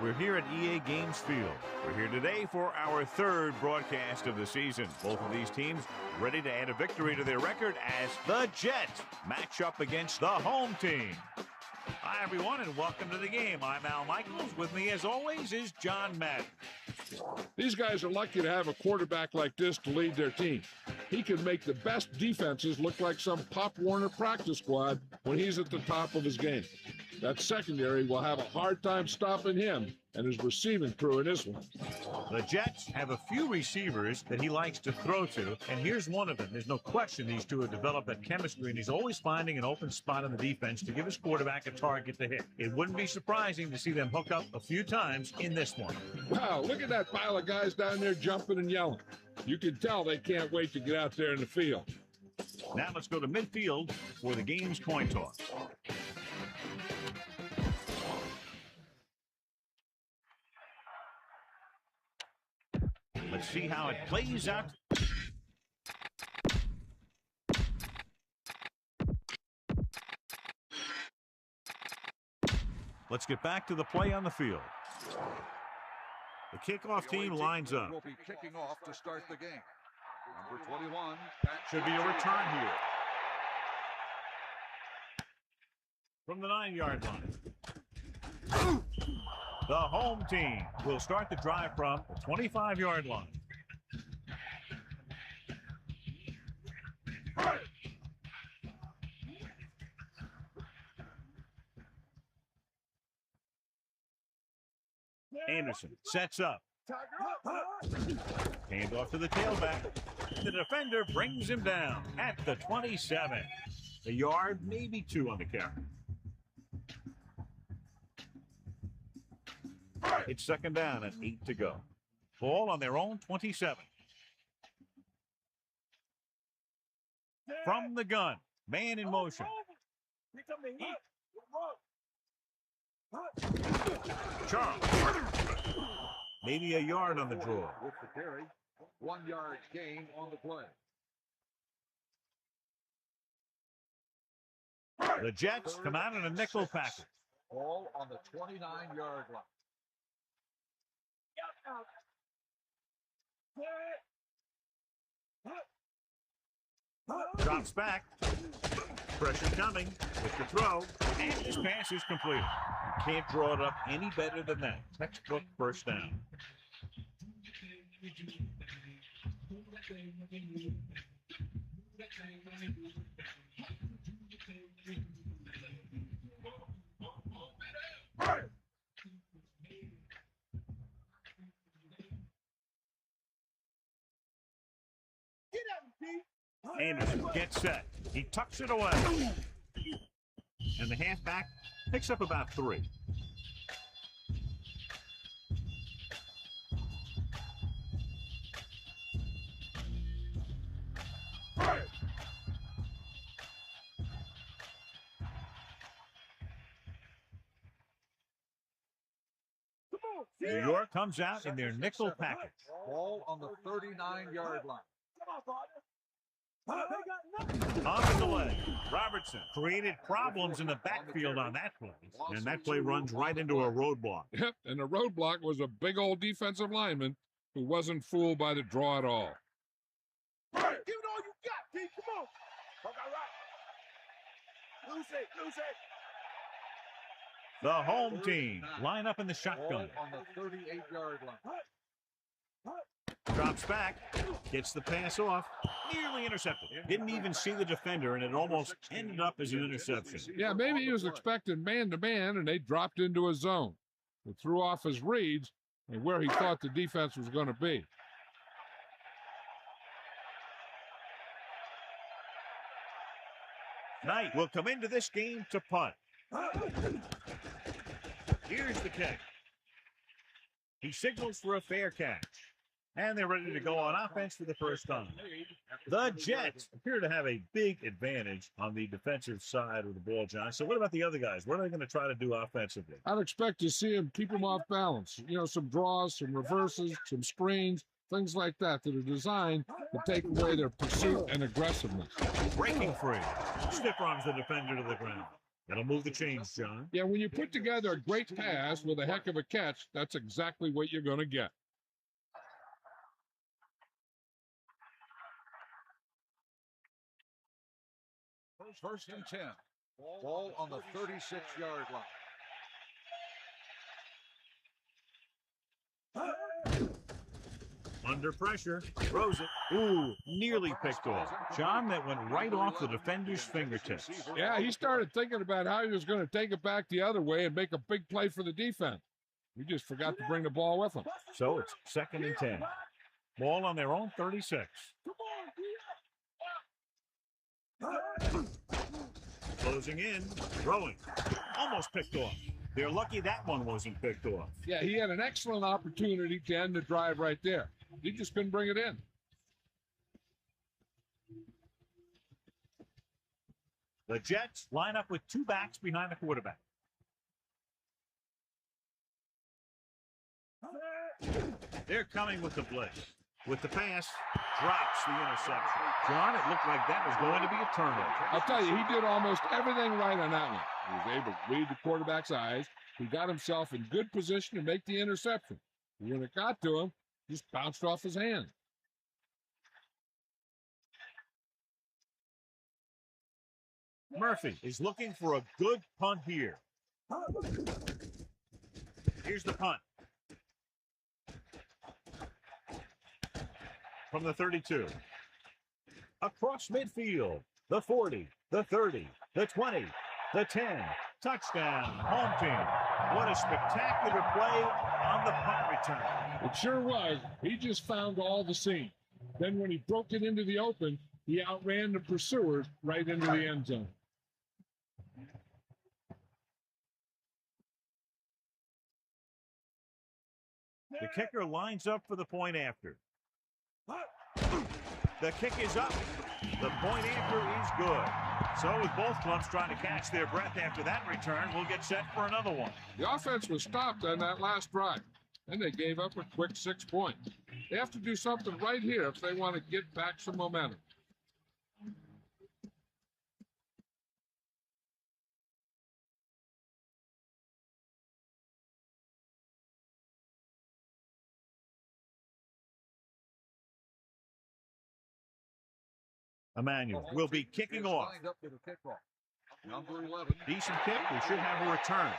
We're here at EA Games Field. We're here today for our third broadcast of the season. Both of these teams ready to add a victory to their record as the Jets match up against the home team. Hi, everyone, and welcome to the game. I'm Al Michaels. With me, as always, is John Madden. These guys are lucky to have a quarterback like this to lead their team. He can make the best defenses look like some Pop Warner practice squad when he's at the top of his game. That secondary will have a hard time stopping him and his receiving crew in this one. The Jets have a few receivers that he likes to throw to, and here's one of them. There's no question these two have developed that chemistry, and he's always finding an open spot in the defense to give his quarterback a target to hit. It wouldn't be surprising to see them hook up a few times in this one. Wow, look at that pile of guys down there jumping and yelling. You can tell they can't wait to get out there in the field. Now let's go to midfield for the game's coin toss. Let's see how it plays out. Let's get back to the play on the field. The kickoff team lines up. Will be kicking off to start the game. Number 21. Should be a return here. From the 9-yard line. The home team will start the drive from the 25-yard line. Anderson sets up. Hand off to the tailback. The defender brings him down at the 27. A yard, maybe two on the carry. It's second down and 8 to go. Ball on their own 27. From the gun, man in motion. Charles. Maybe a yard on the draw. With the carry, 1 yard gain on the play. The Jets come out in a nickel package. Ball on the 29-yard line. Drops back. Pressure coming with the throw. And this pass is completed. Can't draw it up any better than that. Textbook first down. Anderson gets set. He tucks it away. And the halfback picks up about 3. New York comes out in their nickel package. Ball on the 39-yard line. On the delay, Robertson created problems in the backfield on that play, and that play runs right into a roadblock. Yep, and the roadblock was a big old defensive lineman who wasn't fooled by the draw at all. Give it all you got, Pete. Come on. All right. Lose it. The home team line up in the shotgun. Ball on the 38-yard line. Drops back, gets the pass off, nearly intercepted. Didn't even see the defender, and it almost ended up as an interception. Yeah, maybe he was expecting man-to-man, and they dropped into a zone. It threw off his reads and where he thought the defense was going to be. Knight will come into this game to punt. Here's the kick. He signals for a fair catch. And they're ready to go on offense for the first time. The Jets appear to have a big advantage on the defensive side of the ball, John. So what about the other guys? What are they going to try to do offensively? I'd expect to see him keep them off balance. You know, some draws, some reverses, some screens, things like that that are designed to take away their pursuit and aggressiveness. Breaking free. Stiff arms the defender to the ground. That'll move the chains, John. Yeah, when you put together a great pass with a heck of a catch, that's exactly what you're going to get. First and 10. Ball on the 36-yard line. Under pressure, throws it. Ooh, nearly picked off. John, that went right off the defender's fingertips. Yeah, he started thinking about how he was going to take it back the other way and make a big play for the defense. He just forgot to bring the ball with him. So it's 2nd and 10. Ball on their own 36. Closing in, throwing. Almost picked off. They're lucky that one wasn't picked off. Yeah, he had an excellent opportunity to end the drive right there. He just couldn't bring it in. The Jets line up with 2 backs behind the quarterback. They're coming with the blitz. With the pass, drops the interception. John, it looked like that was going to be a turnover. I'll tell you, he did almost everything right on that one. He was able to read the quarterback's eyes. He got himself in good position to make the interception. When it got to him, just bounced off his hand. Murphy is looking for a good punt here. Here's the punt. From the 32. Across midfield. The 40, the 30, the 20, the 10. Touchdown, home team. What a spectacular play on the punt return. It sure was. He just found all the seam. Then when he broke it into the open, he outran the pursuers right into the end zone. The kicker lines up for the point after. The kick is up. The point after is good. So with both clubs trying to catch their breath after that return, we'll get set for another one. The offense was stopped on that last drive, and they gave up a quick 6 points. They have to do something right here if they want to get back some momentum. Emmanuel will be kicking off. Lined up for the kickoff. Number 11. Decent kick. We should have a return.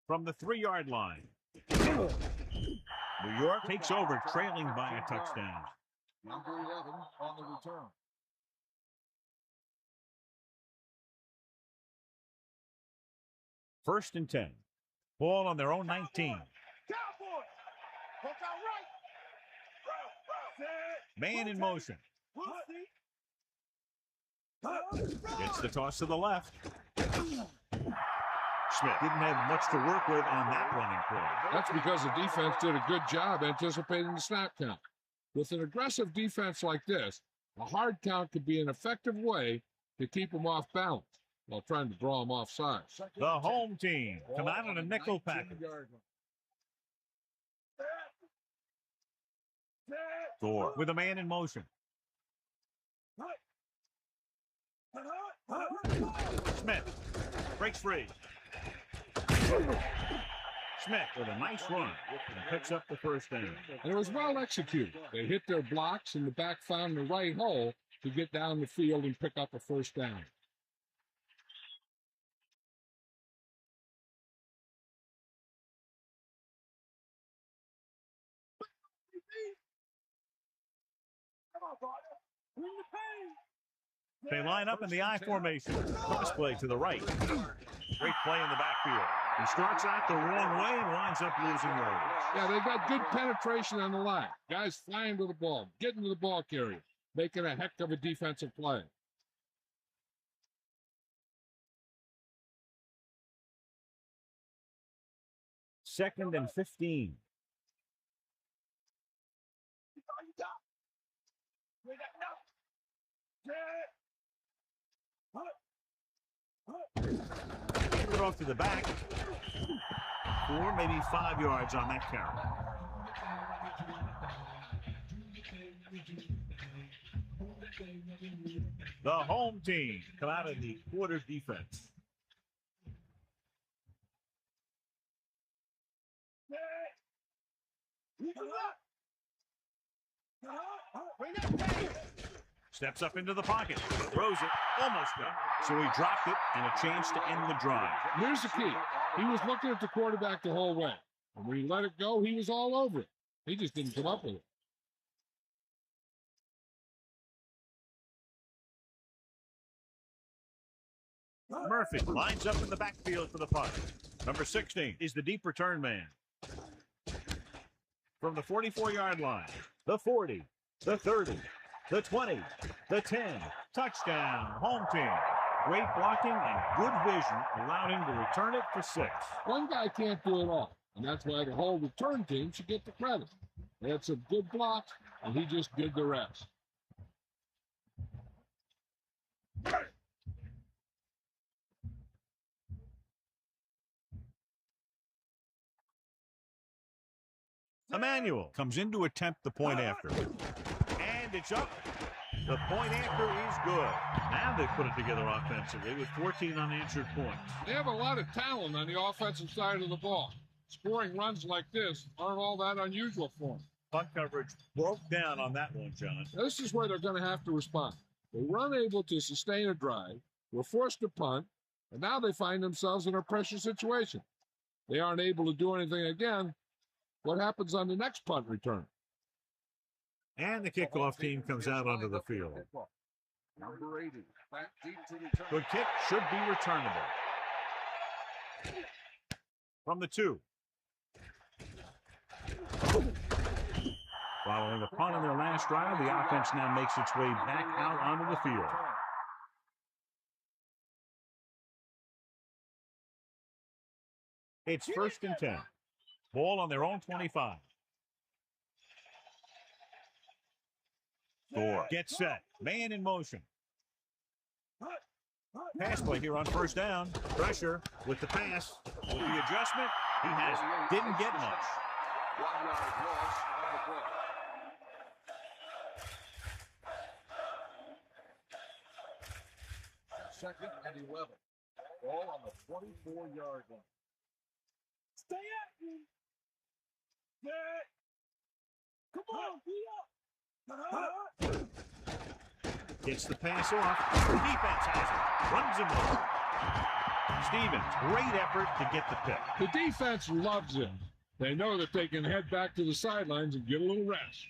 From the 3-yard line. New York takes over, trailing by a touchdown. Number 11 on the return. First and 10. Ball on their own 19. Cowboy! Hook out right! Man in motion. Gets the toss to the left. Smith didn't have much to work with on that running play. That's because the defense did a good job anticipating the snap count. With an aggressive defense like this, a hard count could be an effective way to keep them off balance while trying to draw them off sides. The home team come out in a nickel package. Thor with a man in motion. Smith breaks free. Smith with a nice run and picks up the first down. And it was well executed. They hit their blocks and the back found the right hole to get down the field and pick up a first down. They line up in the I formation. Cross play to the right. Great play in the backfield. He starts out the wrong way and winds up losing yards. Yeah, they got good penetration on the line. Guys flying to the ball, getting to the ball carrier, making a heck of a defensive play. Second and 15. Put off to the back. 4, maybe 5 yards on that carry. The home team come out in the quarter defense. Steps up into the pocket, throws it, almost got it. So he dropped it and a chance to end the drive. Here's the key. He was looking at the quarterback the whole way. And when he let it go, he was all over it. He just didn't come up with it. Murphy lines up in the backfield for the punt. Number 16 is the deep return man. From the 44-yard line, the 40, the 30, the 20, the 10. Touchdown, home team. Great blocking and good vision allowed him to return it for 6. One guy can't do it all, and that's why the whole return team should get the credit. They had some good blocks, and he just did the rest. Emmanuel comes in to attempt the point after. And it's up. The point after is good. Now they put it together offensively with 14 unanswered points. They have a lot of talent on the offensive side of the ball. Scoring runs like this aren't all that unusual for them. Punt coverage broke down on that one, John. This is where they're going to have to respond. They were unable to sustain a drive, were forced to punt, and now they find themselves in a pressure situation. They aren't able to do anything again. What happens on the next punt return? And the kickoff team comes out onto the field. Number 80, back deep to return. The kick should be returnable. From the 2. Following the punt on their last drive, the offense now makes its way back out onto the field. It's 1st and 10. Ball on their own 25. Gore gets set. Man in motion. Pass play here on 1st down. Pressure with the pass. With the adjustment, he has it. Didn't get much. 1 yard loss on the play. Second and 11. Ball on the 24-yard line. Stay at me. Come on, be up. Gets the pass off. The defense has it. Runs him over. Stevens, great effort to get the pick. The defense loves him. They know that they can head back to the sidelines and get a little rest.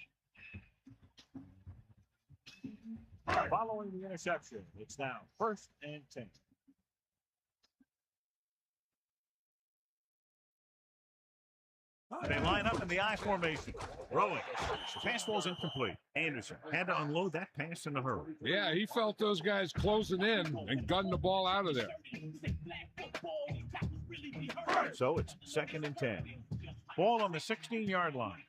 Following the interception, it's now 1st and 10. They line up in the I formation. Throwing. Pass ball's incomplete. Anderson had to unload that pass in a hurry. Yeah, he felt those guys closing in and gunning the ball out of there. So it's 2nd and 10. Ball on the 16-yard line.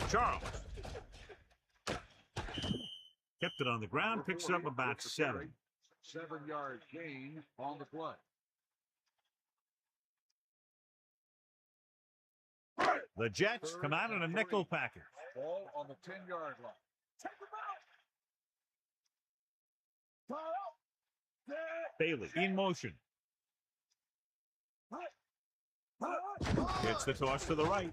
Charles. Kept it on the ground, picks up about 7. 7-yard gain on the play. The Jets come out in a nickel package. Ball on the 10-yard line. Take him out. Bailey in motion. Gets the toss to the right.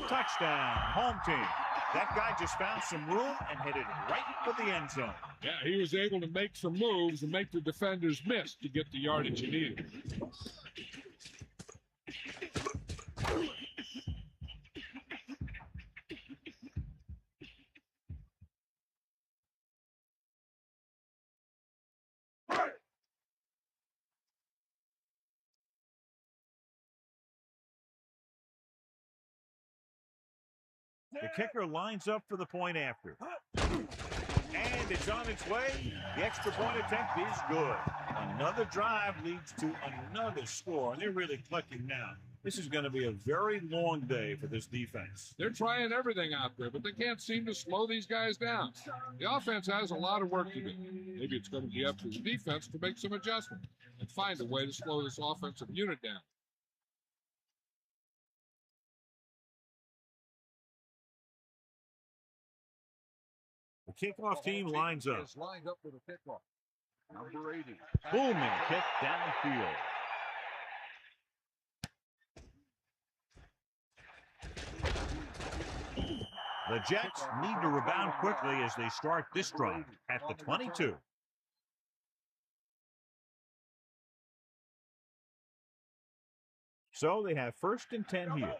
Touchdown, home team. That guy just found some room and hit it right for the end zone. Yeah, he was able to make some moves and make the defenders miss to get the yardage he needed. The kicker lines up for the point after. And it's on its way. The extra point attempt is good. Another drive leads to another score, and they're really clicking now. This is going to be a very long day for this defense. They're trying everything out there, but they can't seem to slow these guys down. The offense has a lot of work to do. Maybe it's going to be up to the defense to make some adjustments. and find a way to slow this offensive unit down. The kickoff team lines up. Is lined up for the kickoff. Number 80. Booming kick downfield. The Jets need to rebound quickly as they start this drive at the 22. So they have 1st and 10 here.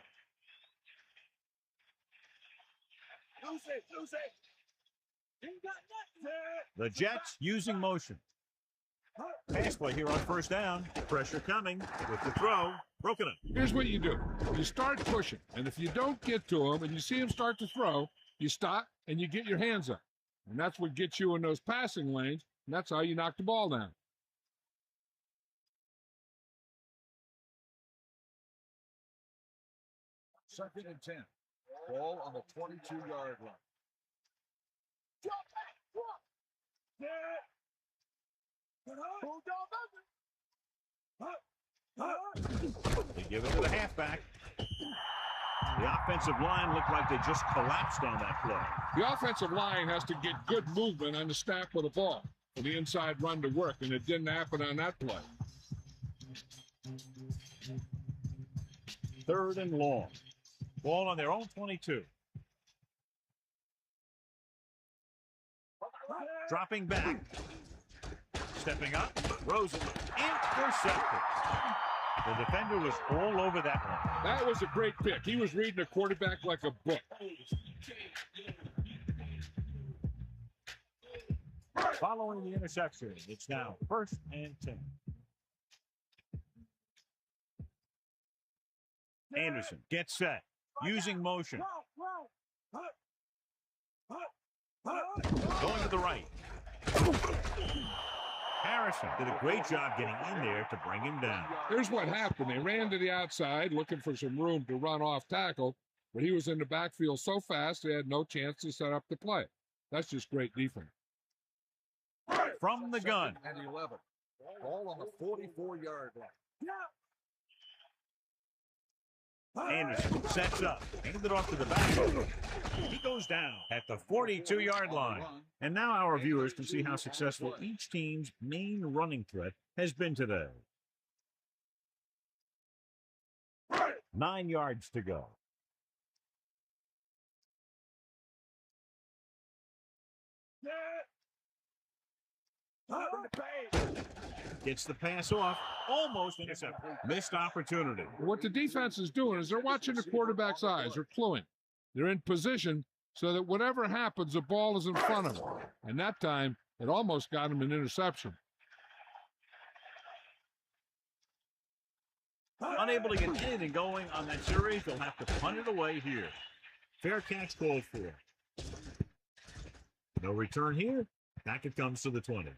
The Jets using motion. Pass play here on 1st down. Pressure coming with the throw. Broken up. Here's what you do. You start pushing, and if you don't get to him and you see him start to throw, you stop and you get your hands up. And that's what gets you in those passing lanes, and that's how you knock the ball down. Second and 10. Ball on the 22-yard line. They give it to the halfback. The offensive line looked like they just collapsed on that play. The offensive line has to get good movement on the snap of the ball for the inside run to work, and it didn't happen on that play. 3rd and long. Ball on their own 22. Dropping back. Stepping up. Rosen intercepted. The defender was all over that one. That was a great pick. He was reading a quarterback like a book. Following the interception, it's now 1st and 10. Anderson gets set. Using motion. Going to the right. Harrison did a great job getting in there to bring him down. Here's what happened. They ran to the outside looking for some room to run off tackle, but he was in the backfield so fast they had no chance to set up the play. That's just great defense. From the gun. And 11. Ball on the 44-yard line. Anderson sets up, handed it off to the back. He goes down at the 42-yard line. And now our viewers can see how successful each team's main running threat has been today. 9 yards to go. Gets the pass off, almost intercepted. Missed opportunity. What the defense is doing is they're watching the quarterback's eyes. They're cluing. They're in position so that whatever happens, the ball is in front of them. And that time, it almost got him an interception. Unable to get anything going on that series, they'll have to punt it away here. Fair catch called for. No return here. Back it comes to the 20.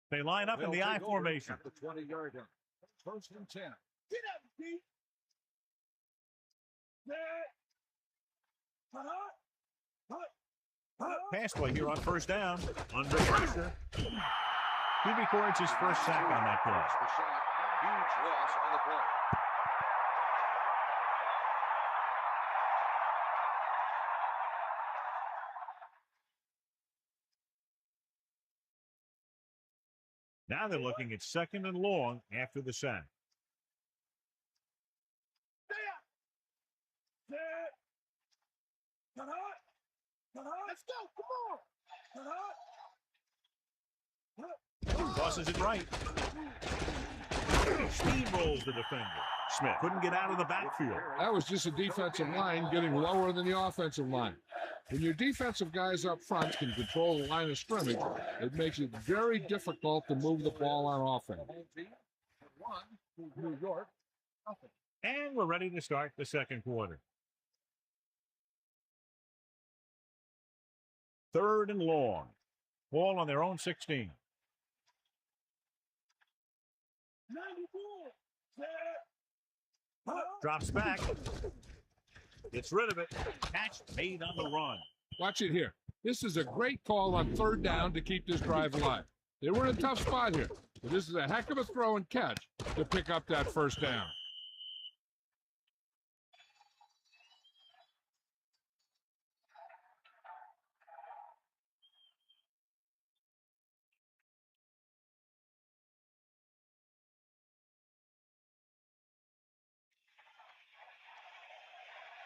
They line up in the I formation. The 20-yard line. 1st and 10. Get up, Pete. Pass play here on 1st down. Under pressure. He records his first sack on that play. The sack. Huge loss on the play. Now they're looking at 2nd and long after the sack. Let's go. Come on. Tosses it right. Steamrolls the defender. Smith couldn't get out of the backfield. That was just a defensive line getting lower than the offensive line. When your defensive guys up front can control the line of scrimmage, it makes it very difficult to move the ball on offense. New York. And we're ready to start the 2nd quarter. 3rd and long. Ball on their own 16. Drops back. Gets rid of it. Catch made on the run. Watch it here. This is a great call on third down to keep this drive alive. They were in a tough spot here, but this is a heck of a throw and catch to pick up that first down.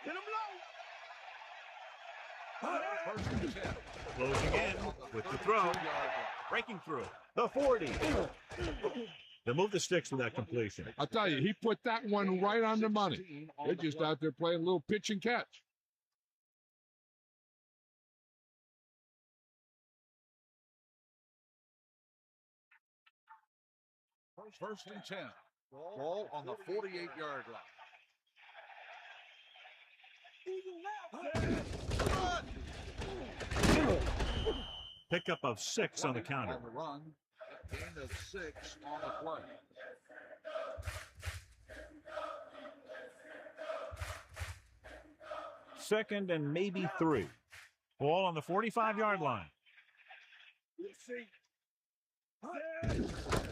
Hit him low. First and 10. Closing in with the throw. Breaking through. The 40. They move the sticks with that completion. I'll tell you, he put that one right on the money. They're just out there playing a little pitch and catch. First and 10. Ball on the 48-yard line. Pickup of 6 on the counter. On the run, gain of 6 on the play. Second and maybe 3. Ball on the 45-yard line.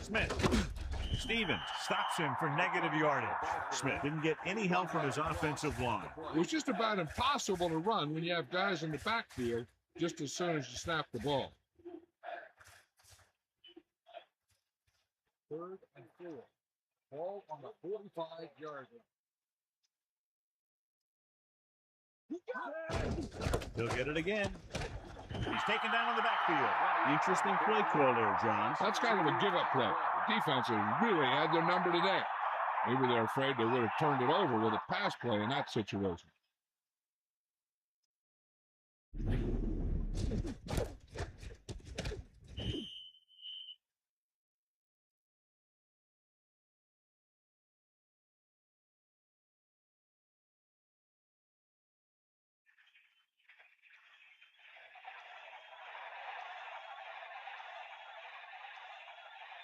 Smith. Stevens stops him for negative yardage. Smith didn't get any help from his offensive line. It was just about impossible to run when you have guys in the backfield just as soon as you snap the ball. Third and 4. Ball on the 45-yard line. He'll get it again. He's taken down in the backfield. Interesting play call there, John. That's kind of a give-up play. The defense has really had their number today. Maybe they're afraid they would have turned it over with a pass play in that situation.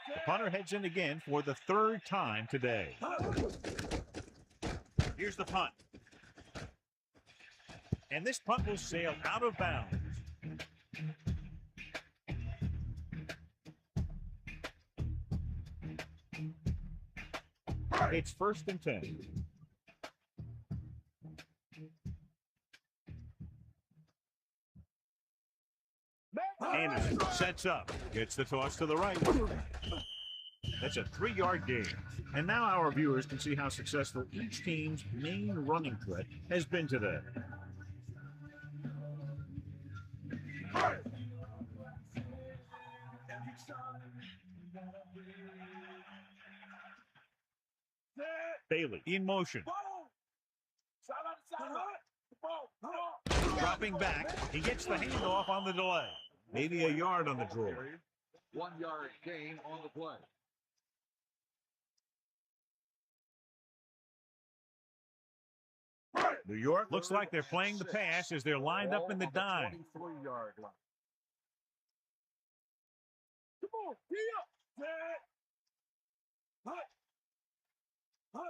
The punter heads in again for the 3rd time today. Here's the punt. And this punt will sail out of bounds. It's 1st and 10. Anderson sets up, gets the toss to the right. That's a 3-yard gain. And now our viewers can see how successful each team's main running threat has been today. Bailey in motion. Dropping back, he gets the handoff on the delay. Maybe a yard on the draw. 1-yard gain on the play. New York looks like they're playing the pass as they're lined up in the dime. 23-yard line. Come on,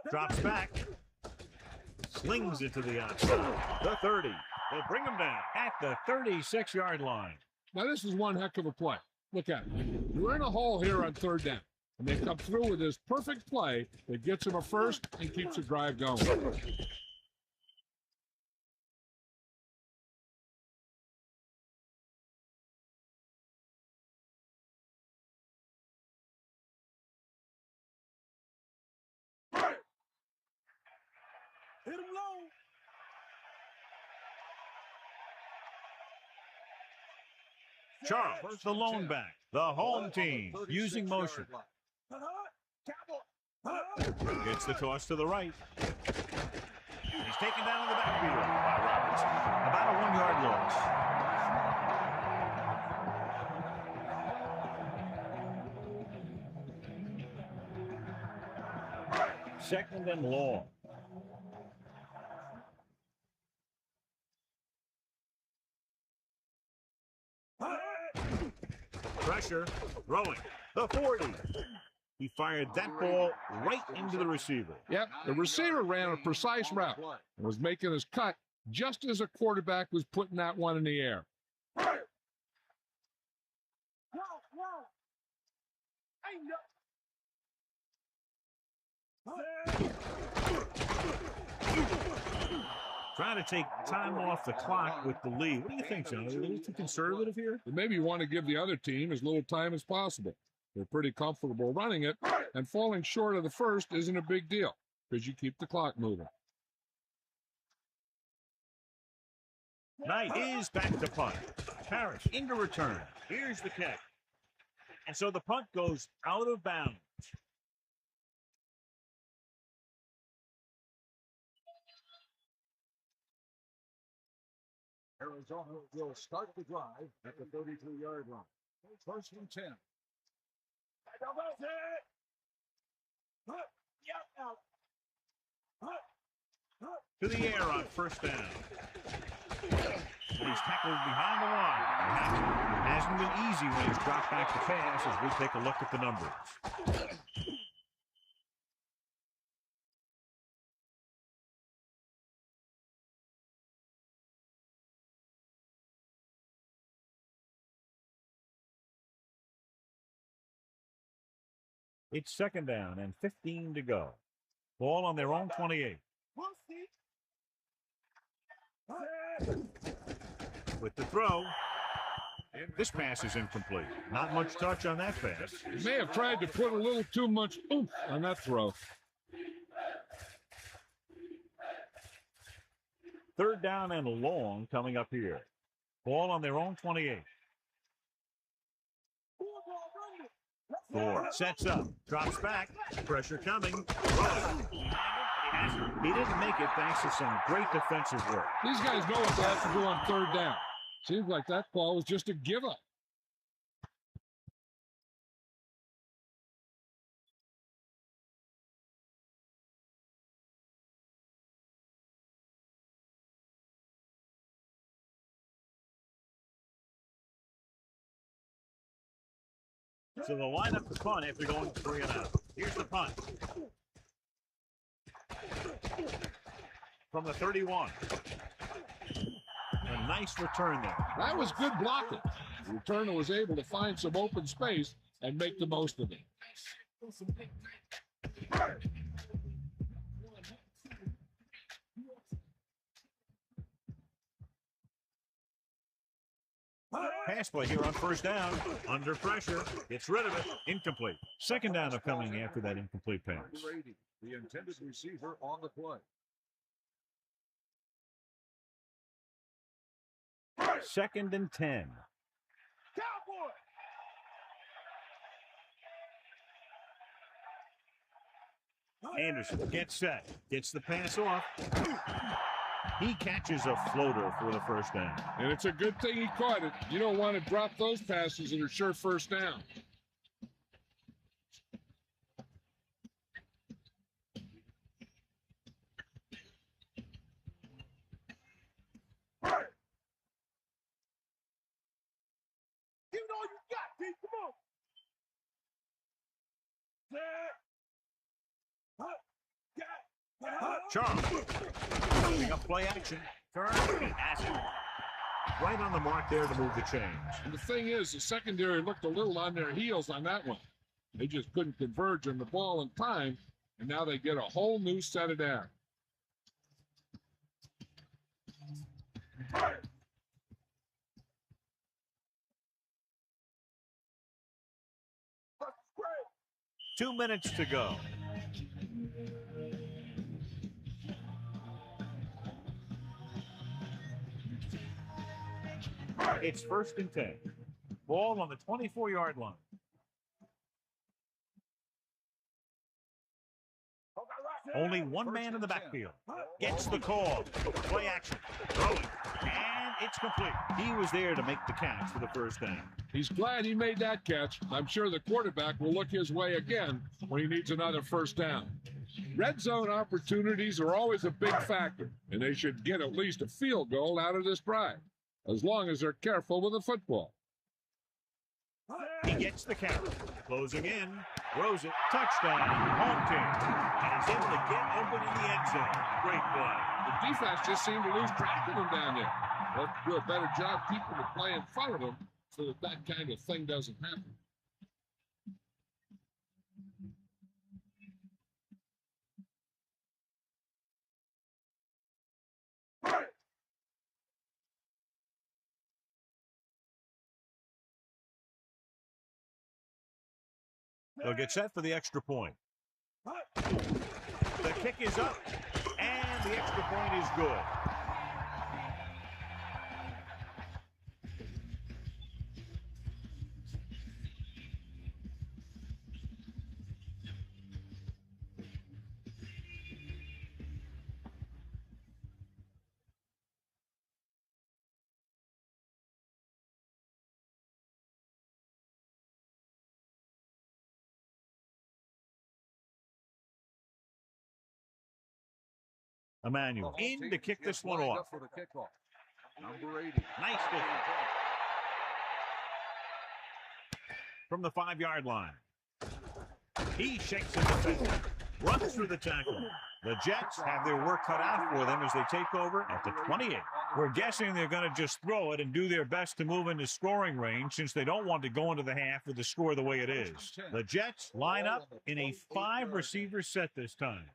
Drops back. Slings it to the outside. The 30. They'll bring him down at the 36-yard line. Now, this is one heck of a play. Look at it. You're in a hole here on 3rd down. And they come through with this perfect play that gets them a first and keeps the drive going. Hit him low. Charles, the lone back. The home team using motion. Gets the toss to the right. He's taken down in the backfield by Roberts. About a 1-yard loss. 2nd and long. Pressure, throwing, the 40. He fired that ball right into the receiver. Yep, the receiver ran a precise route and was making his cut just as a quarterback was putting that one in the air. Trying to take time off the clock with the lead. What do you think, John? Are they a little too conservative here? They maybe want to give the other team as little time as possible. They're pretty comfortable running it, and falling short of the first isn't a big deal because you keep the clock moving. Knight is back to punt. Parrish into return. Here's the catch. And so the punt goes out of bounds. Arizona will start the drive at the 33-yard line. First and 10. To the air on first down. He's tackled behind the line. It hasn't been easy when he's dropped back to pass as we take a look at the numbers. It's second down and 15 to go. Ball on their own 28. With the throw. This pass is incomplete. Not much touch on that pass. He may have tried to put a little too much oomph on that throw. Third down and long coming up here. Ball on their own 28. Ford sets up, drops back, pressure coming. He didn't make it thanks to some great defensive work. These guys know what they have to do on third down. Seems like that ball was just a give-up. So they'll line up the punt after going 3 and out. Here's the punt. From the 31. A nice return there. That was good blocking. The returner was able to find some open space and make the most of it. Pass play here on first down. Under pressure. Gets rid of it. Incomplete. Second down coming after that incomplete pass. The intended receiver on the play. Second and 10. Anderson gets set. Gets the pass off. He catches a floater for the first down. And it's a good thing he caught it. You don't want to drop those passes that are sure first down. Give it all you got, Pete. Come on. Charles. Picking up play action. Turn. Pass it. Right on the mark there to move the chains. And the thing is, the secondary looked a little on their heels on that one. They just couldn't converge on the ball in time, and now they get a whole new set of down. Two minutes to go. It's first and 10. Ball on the 24-yard line. Only one man in the backfield. Gets the call. Play action. Throwing. And it's complete. He was there to make the catch for the first down. He's glad he made that catch. I'm sure the quarterback will look his way again when he needs another first down. Red zone opportunities are always a big factor, and they should get at least a field goal out of this drive, as long as they're careful with the football. He gets the count. Closing in. Throws it. Touchdown. Home team. And he's able to get open in the end zone. Great play. The defense just seemed to lose track of him down there. Let's do a better job keeping the play in front of him so that that kind of thing doesn't happen. They'll get set for the extra point. The kick is up, and the extra point is good. Emmanuel in to kick this one off. For the kickoff. Number 80. Nice kick. From the 5-yard line. He shakes it defender. Runs through the tackle. The Jets have their work cut out for them as they take over at the 28. We're guessing they're going to just throw it and do their best to move into scoring range since they don't want to go into the half with the score the way it is. The Jets line up in a 5-receiver set this time.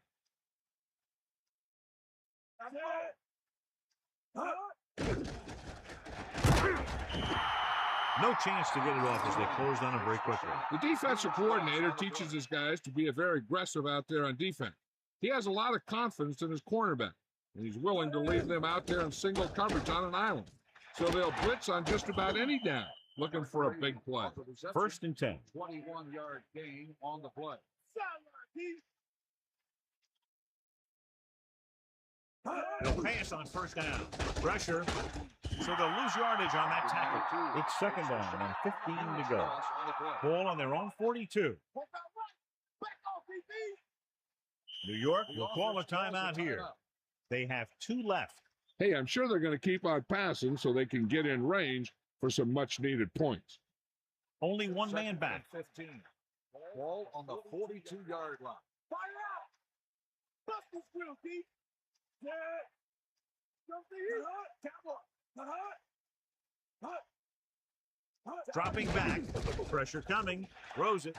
No chance to get it off as they closed on him very quickly. The defensive coordinator teaches his guys to be very aggressive out there on defense. He has a lot of confidence in his cornerback, and he's willing to leave them out there in single coverage on an island. So they'll blitz on just about any down, looking for a big play. 1st and 10. 21-yard gain on the play. They'll pass on 1st down. Pressure. So they'll lose yardage on that tackle. It's 2nd down and 15 to go. Ball on their own 42. New York will call a timeout here. They have 2 left. Hey, I'm sure they're going to keep on passing so they can get in range for some much-needed points. Only one man back. 15. Ball on the 42-yard line. Fire out! Bust this grill, D. Dropping back. Pressure coming. Throws it.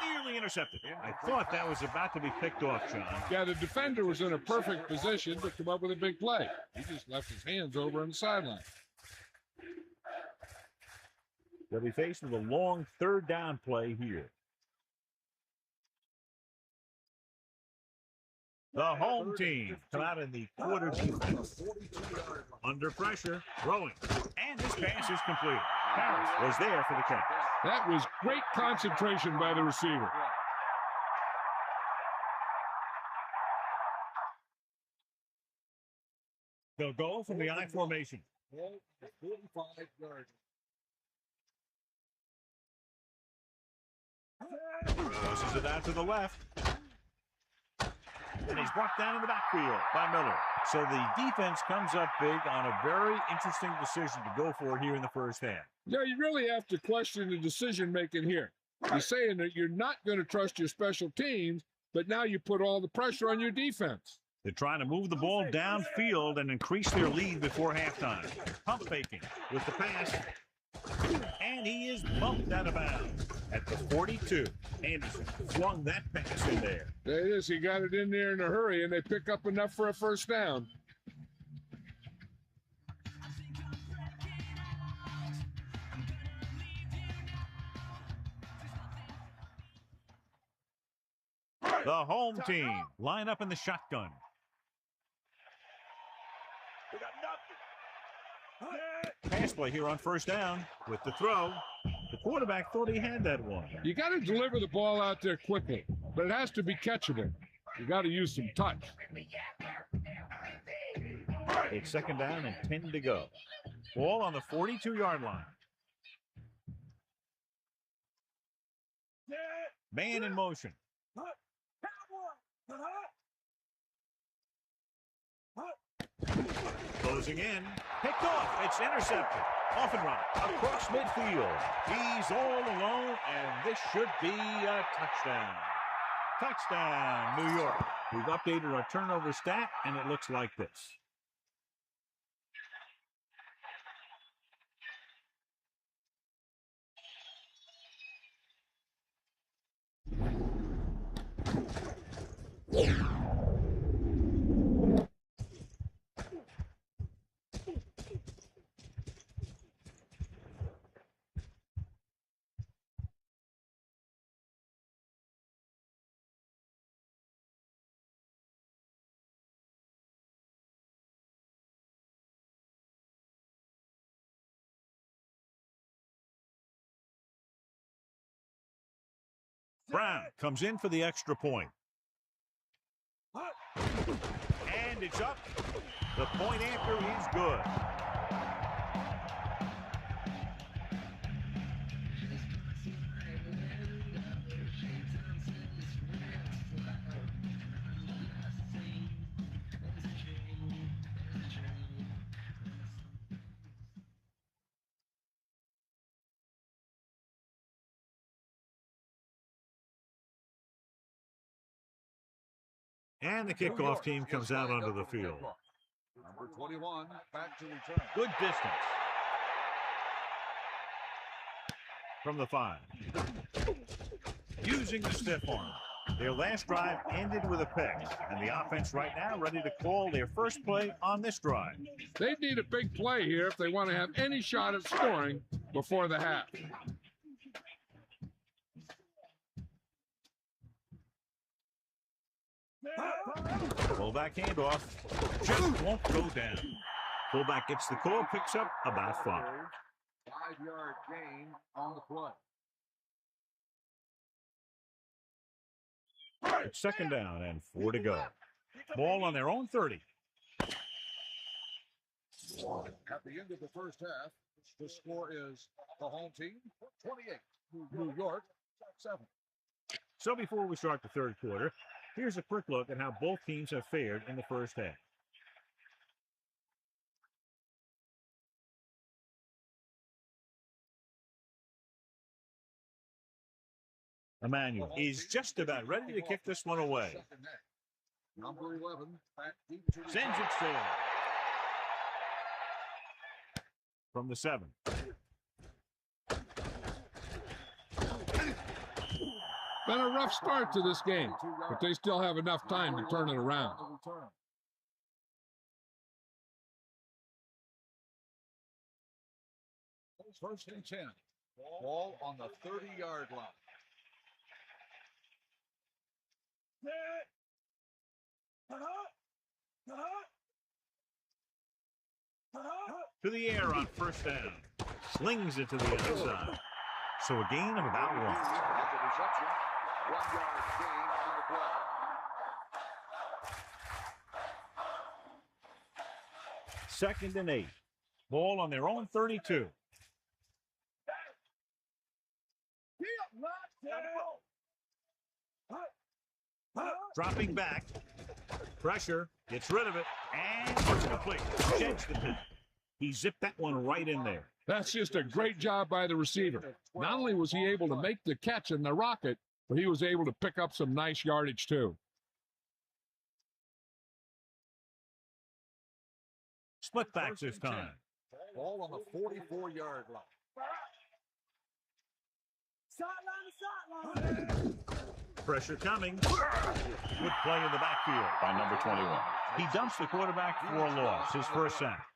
Nearly intercepted. I thought that was about to be picked off, John. Yeah, the defender was in a perfect position to come up with a big play. He just left his hands over on the sideline. They'll be faced with a long 3rd down play here. The home team come out in the quarter defense. Under pressure, throwing. And this pass is complete. Harris was there for the catch. That was great concentration by the receiver. They'll go from the I formation. 45 yards. Crosses it out to the left. And he's brought down in the backfield by Miller. So the defense comes up big on a very interesting decision to go for here in the 1st half. Yeah, you really have to question the decision-making here. You're saying that you're not going to trust your special teams, but now you put all the pressure on your defense. They're trying to move the ball downfield and increase their lead before halftime. Pump faking with the pass. And he is bumped out of bounds at the 42. Anderson flung that pass in there. There it is. He got it in there in a hurry, and they pick up enough for a 1st down. The home team line up in the shotgun. Pass play here on 1st down with the throw. The quarterback thought he had that one. You got to deliver the ball out there quickly, but it has to be catchable. You got to use some touch. It's 2nd down and 10 to go. Ball on the 42-yard line. Man in motion. Closing in. Picked off. It's intercepted. Off and running. Across midfield. He's all alone, and this should be a touchdown. Touchdown, New York. We've updated our turnover stat, and it looks like this. Brown comes in for the extra point. And it's up. The point after is good. And the kickoff team comes out onto the field. Number 21, back to return. Good distance. From the 5. Using the stiff arm. Their last drive ended with a pick. And the offense right now ready to call their first play on this drive. They need a big play here if they want to have any shot at scoring before the half. Fullback handoff. Just won't go down. Fullback gets the call, picks up about 5. 5-yard gain on the play. It's second down and 4 to go. Ball on their own 30. At the end of the first half, the score is the home team 28, New York 7. So before we start the third quarter, here's a quick look at how both teams have fared in the first half. Emmanuel is just about ready to kick this one away. Number 11, back deep to Sends it straight. From the 7. Been a rough start to this game, but they still have enough time to turn it around. First and 10. Ball on the 30-yard line. To the air on first down. Slings it to the other side. So a gain of about 1. 1-yard gain on the play. Second and 8. Ball on their own 32. Dropping back. Pressure. Gets rid of it. And it's complete. Sheds the pin. He zipped that one right in there. That's just a great job by the receiver. Not only was he able to make the catch in the rocket, but he was able to pick up some nice yardage too. Split back this time. Ball on the 44-yard line. Sideline. Pressure coming. Good play in the backfield by number 21. He dumps the quarterback for a loss, his first sack.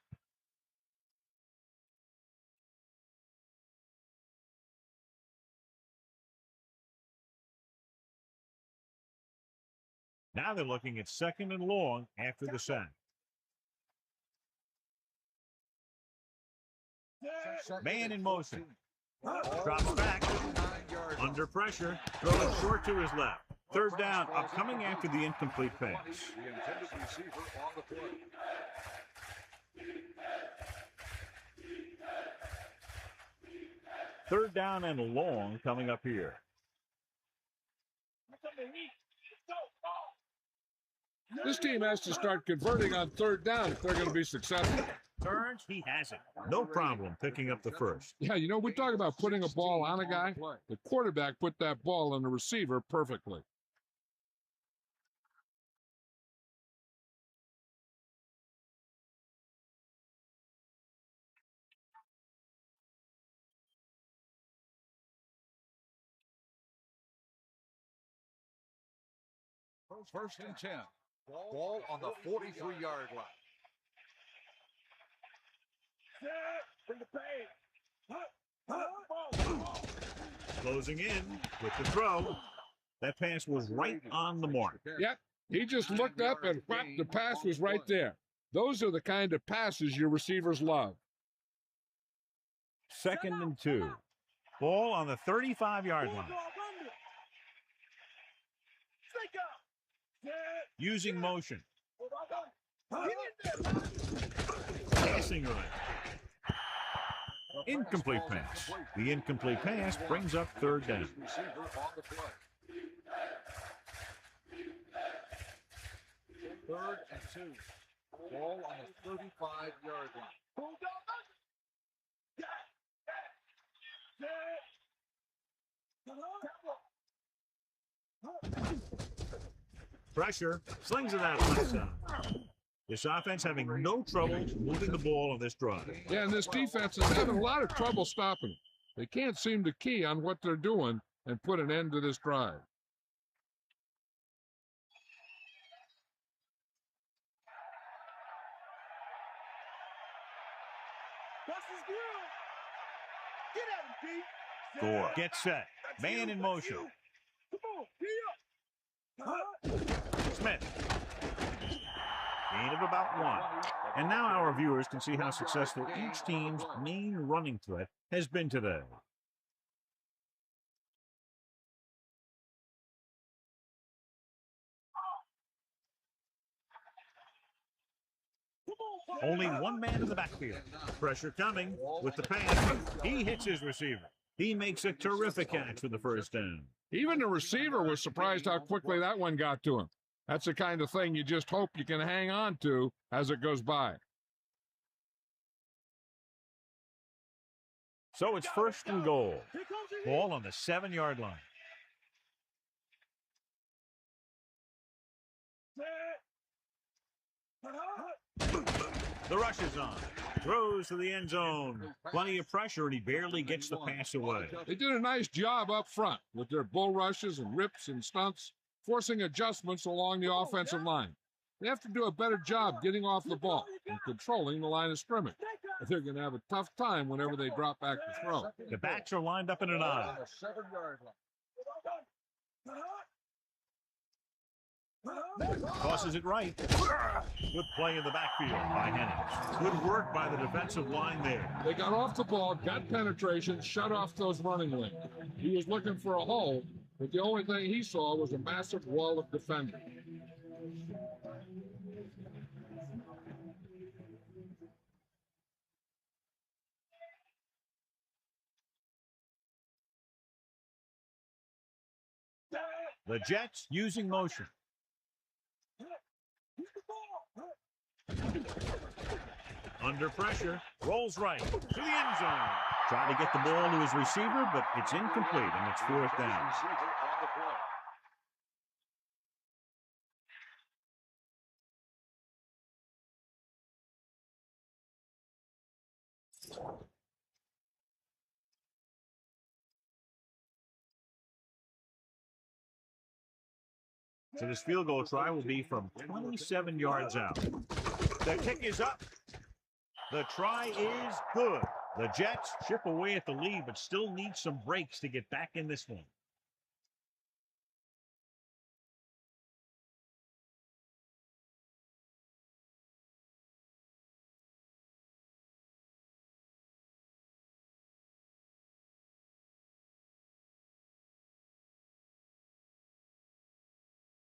Now they're looking at second and long after the sack. Man in motion. Drops back. Under pressure. Throws it short to his left. Third down, upcoming after the incomplete pass. The intended receiver on the play. Third down and long coming up here. This team has to start converting on third down if they're going to be successful. Turns, he has it. No problem picking up the first. Yeah, you know, we talk about putting a ball on a guy. The quarterback put that ball on the receiver perfectly. First and 10. Ball on the 43-yard line. Bring the pain. Closing in with the throw. That pass was right on the mark. Yep, he just looked up and whack, the pass was right there. Those are the kind of passes your receivers love. 2nd and 2. Ball on the 35-yard line. Using motion. Passing right. Incomplete pass. The incomplete pass brings up 3rd down. Third and 2. Ball on the 35-yard line. Pressure. Slings it out left side. This offense having no trouble moving the ball on this drive. Yeah, and this defense is having a lot of trouble stopping it. They can't seem to key on what they're doing and put an end to this drive. Get at him, Pete. Gore gets set. Man in motion. Come on, Smith. Gain of about 1. And now our viewers can see how successful each team's main running threat has been today. Only one man in the backfield. Pressure coming with the pass. He hits his receiver. He makes a terrific catch for the 1st down. Even the receiver was surprised how quickly that one got to him. That's the kind of thing you just hope you can hang on to as it goes by. So it's 1st and goal. Ball on the 7-yard line. The rush is on. Throws to the end zone. Plenty of pressure, and he barely gets the pass away. They did a nice job up front with their bull rushes and rips and stunts, forcing adjustments along the offensive line. They have to do a better job getting off the ball and controlling the line of scrimmage. They're going to have a tough time whenever they drop back to throw. The backs are lined up in an I. Tosses it right. Good play in the backfield by Hennings. Good work by the defensive line there. They got off the ball, got penetration, shut off those running lanes. He was looking for a hole, but the only thing he saw was a massive wall of defenders. The Jets using motion. Under pressure, rolls right to the end zone. Trying to get the ball to his receiver, but it's incomplete, and it's 4th down. So this field goal try will be from 27 yards out. The kick is up. The try is good. The Jets chip away at the lead, but still need some breaks to get back in this one.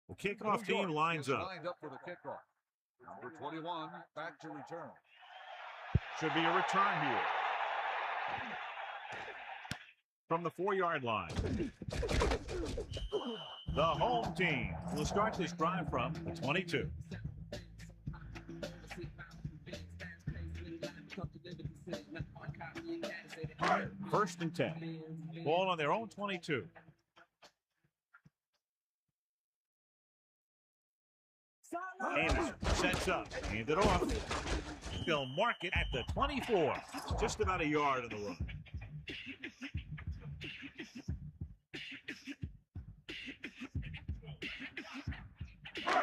The kickoff team lines up. Lined up for the kickoff. Number 21, back to return. Should be a return here. From the 4-yard line. The home team will start this drive from the 22. First and 10. Ball on their own 22. Anderson sets up, hand it off. They'll mark it at the 24. Just about a yard of the run.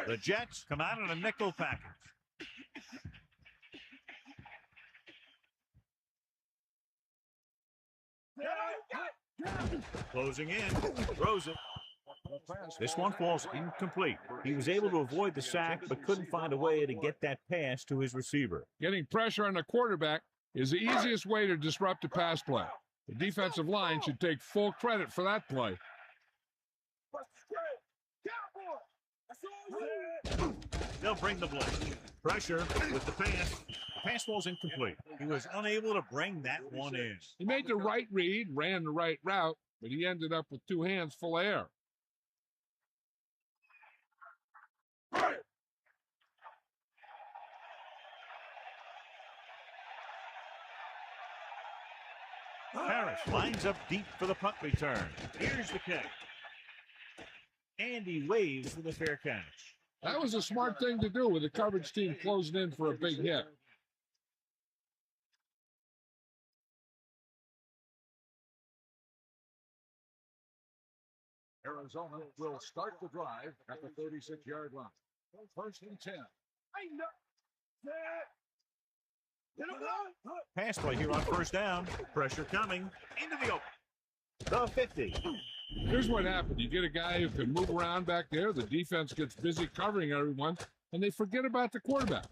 The Jets come out in a nickel package. Closing in, throws it. This one falls incomplete. He was able to avoid the sack, but couldn't find a way to get that pass to his receiver. Getting pressure on the quarterback is the easiest way to disrupt a pass play. The defensive line should take full credit for that play. They'll bring the blitz. Pressure with the pass. The pass falls incomplete. He was unable to bring that one in. He made the right read, ran the right route, but he ended up with two hands full of air. Harris lines up deep for the punt return. Here's the kick. And he waves for the fair catch. That was a smart thing to do with the coverage team closing in for a big hit. Arizona will start the drive at the 36-yard line. First and 10. Pass play here on first down. Pressure coming into the open. The 50. Here's what happened. You get a guy who can move around back there. The defense gets busy covering everyone, and they forget about the quarterback.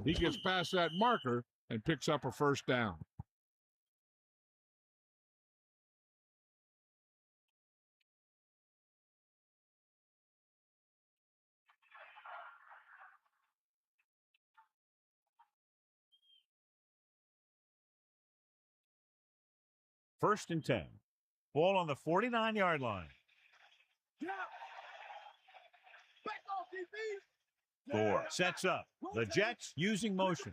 He gets past that marker and picks up a first down. First and 10. Ball on the 49-yard line. Thor sets up. The Jets using motion.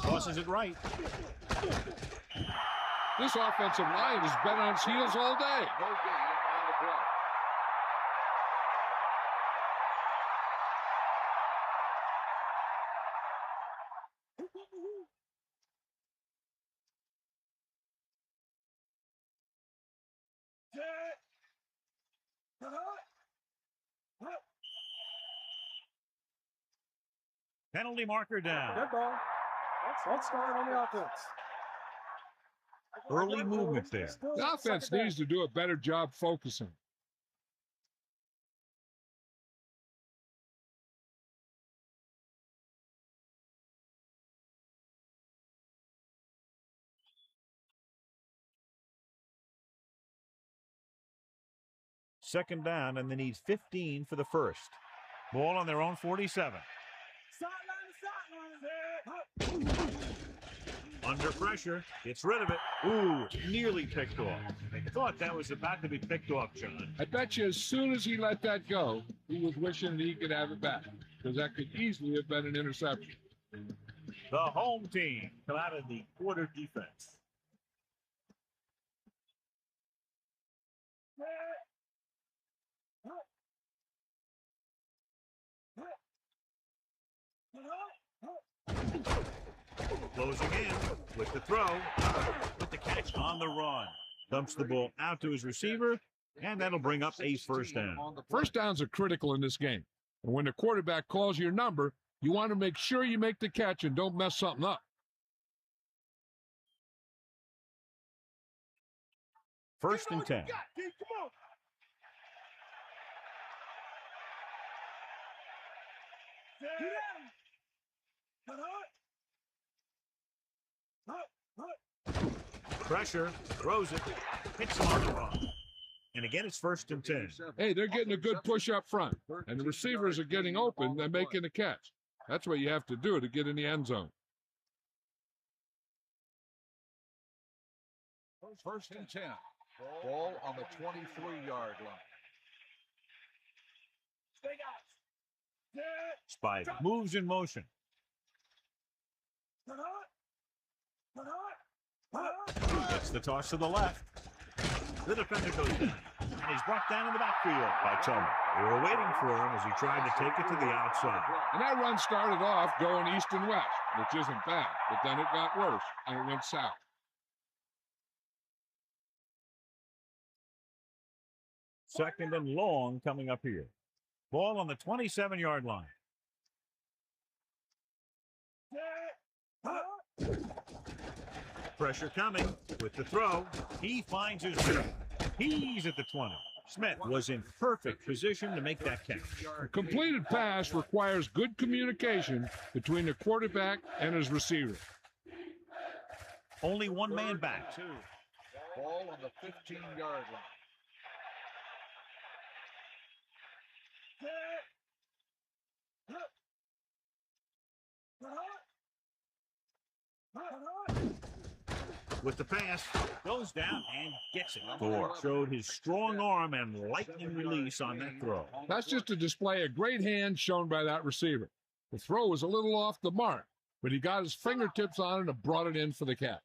Tosses it right. This offensive line has been on its heels all day. No gain on the play. Penalty marker down. Good ball. Let's start on the offense. Early movement there. The offense needs to do a better job focusing. Second down, and they need 15 for the first. Ball on their own 47. Under pressure, gets rid of it. Ooh, nearly picked off. I thought that was about to be picked off, John. I bet you as soon as he let that go, he was wishing that he could have it back, because that could easily have been an interception. The home team come out of the quarter defense. Closing in with the throw, with the catch on the run. Dumps the ball out to his receiver, and that'll bring up a first down. First downs are critical in this game. And when the quarterback calls your number, you want to make sure you make the catch and don't mess something up. First and 10. Pressure, throws it, hits him on the run. And again, it's first and 10. Hey, they're getting a good push up front, and the receivers are getting open. They're making the catch. That's what you have to do to get in the end zone. First and 10. Ball on the 23-yard line. Spivey moves in motion. the toss to the left. The defender goes down, and he's brought down in the backfield by Tillman. They were waiting for him as he tried to take it to the outside. And that run started off going east and west, which isn't bad, but then it got worse, and it went south. Second and long coming up here. Ball on the 27-yard line. Pressure coming with the throw. He finds his man. He's at the 20. Smith was in perfect position to make that catch. A completed pass requires good communication between the quarterback and his receiver. Only one man back. Ball on the 15-yard line. With the pass, goes down and gets it. Thor showed his strong arm and lightning release on that throw. That's just a display of great hands shown by that receiver. The throw was a little off the mark, but he got his fingertips on it and brought it in for the catch.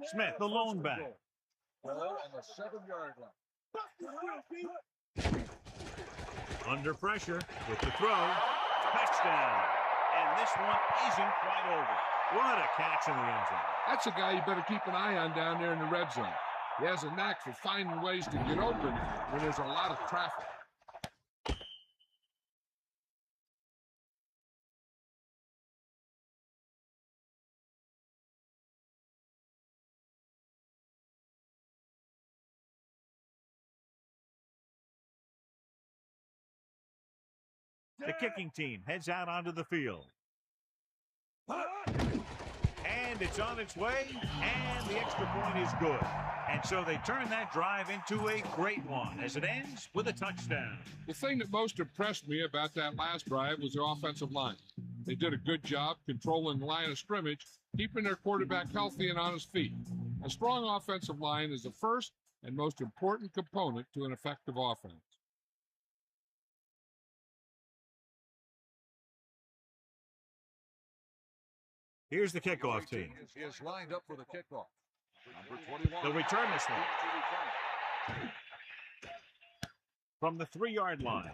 Smith, the lone back. Ball on the 7-yard line. Under pressure with the throw. Touchdown. And this one isn't quite over. What a catch in the end zone. That's a guy you better keep an eye on down there in the red zone. He has a knack for finding ways to get open when there's a lot of traffic. The kicking team heads out onto the field. And it's on its way, and the extra point is good. And so they turn that drive into a great one as it ends with a touchdown. The thing that most impressed me about that last drive was the offensive line. They did a good job controlling the line of scrimmage, keeping their quarterback healthy and on his feet. A strong offensive line is the first and most important component to an effective offense. Here's the kickoff team. Is lined up for the kickoff. Number 21. They'll return this one from the 3-yard line.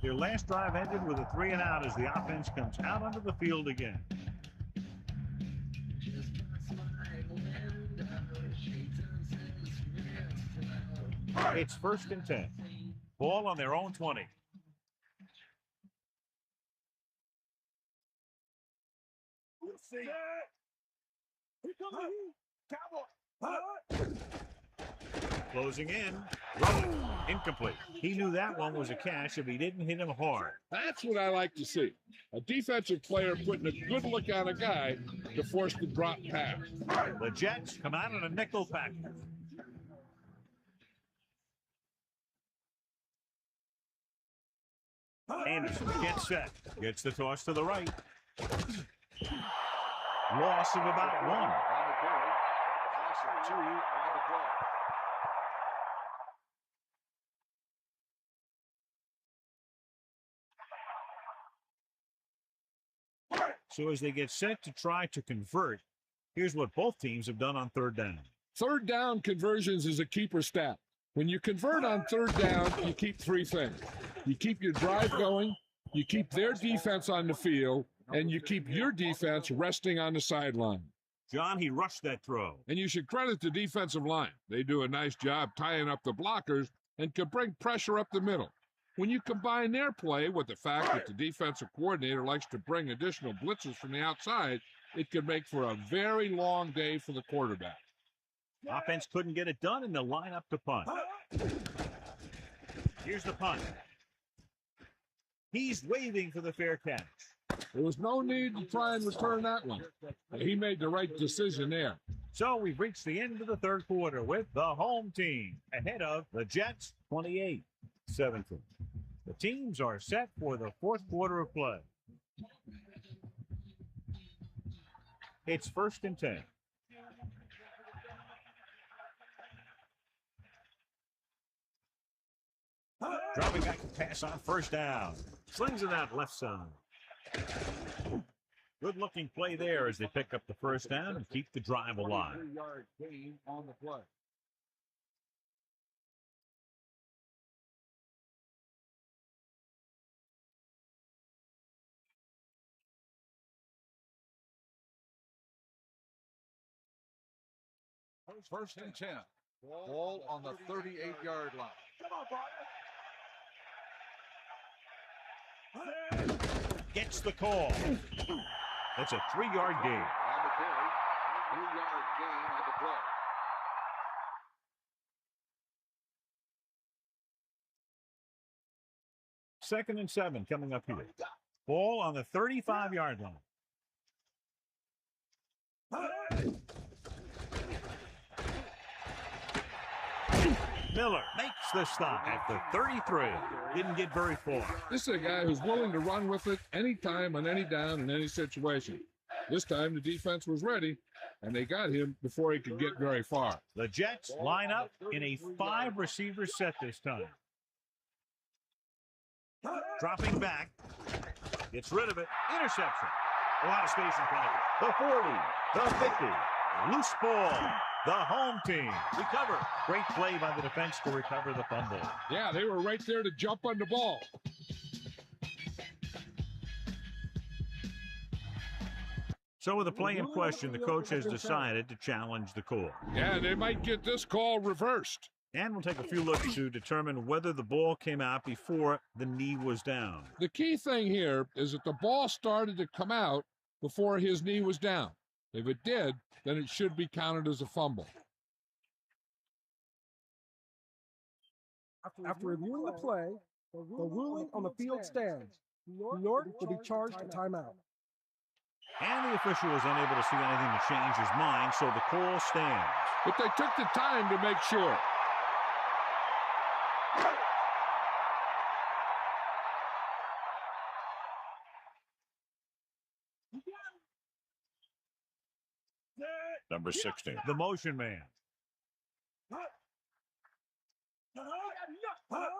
Their last drive ended with a 3-and-out as the offense comes out onto the field again. It's 1st and 10. Ball on their own 20. Closing in. Running. Incomplete. He knew that one was a catch if he didn't hit him hard. That's what I like to see. A defensive player putting a good look on a guy to force the drop pass. The Jets come out in a nickel package. Anderson gets set. Gets the toss to the right. Loss of about 1. On the carry. Loss of 2 on the play. So as they get set to try to convert, here's what both teams have done on 3rd down. 3rd down conversions is a keeper stat. When you convert on 3rd down, you keep 3 things. You keep your drive going, you keep their defense on the field, and you keep your defense resting on the sideline. John, he rushed that throw. And you should credit the defensive line. They do a nice job tying up the blockers and can bring pressure up the middle. When you combine their play with the fact that the defensive coordinator likes to bring additional blitzes from the outside, it can make for a very long day for the quarterback. Offense couldn't get it done, and they'll line up to punt. Here's the punt. He's waving for the fair catch. There was no need to try and return that one. He made the right decision there. So we've reached the end of the 3rd quarter with the home team ahead of the Jets 28-17. The teams are set for the 4th quarter of play. It's 1st and 10. Dropping back to pass on 1st down. Slings it out left side. Good-looking play there as they pick up the first down and keep the drive alive. 3-yard gain on the play. First and 10. Ball on the 38-yard line. Gets the call. That's a 3-yard gain. On the carry. 3-yard gain on the play. Second and 7 coming up here. Ball on the 35-yard line. Miller makes the stop at the 33. Didn't get very far. This is a guy who's willing to run with it anytime, on any down, in any situation. This time the defense was ready, and they got him before he could get very far. The Jets line up in a 5-receiver set this time. Dropping back. Gets rid of it. Interception. A lot of space in front of it. The 40. The 50. Loose ball. The home team recover. Great play by the defense to recover the fumble. Yeah, they were right there to jump on the ball. So with the play in question, the coach has decided to challenge the call. Yeah, they might get this call reversed. And we'll take a few looks to determine whether the ball came out before the knee was down. The key thing here is that the ball started to come out before his knee was down. If it did, then it should be counted as a fumble. After reviewing the play, the ruling on the field stands. New York will be charged a timeout. And the official was unable to see anything to change his mind, so the call stands. But they took the time to make sure. Number 16. The motion man.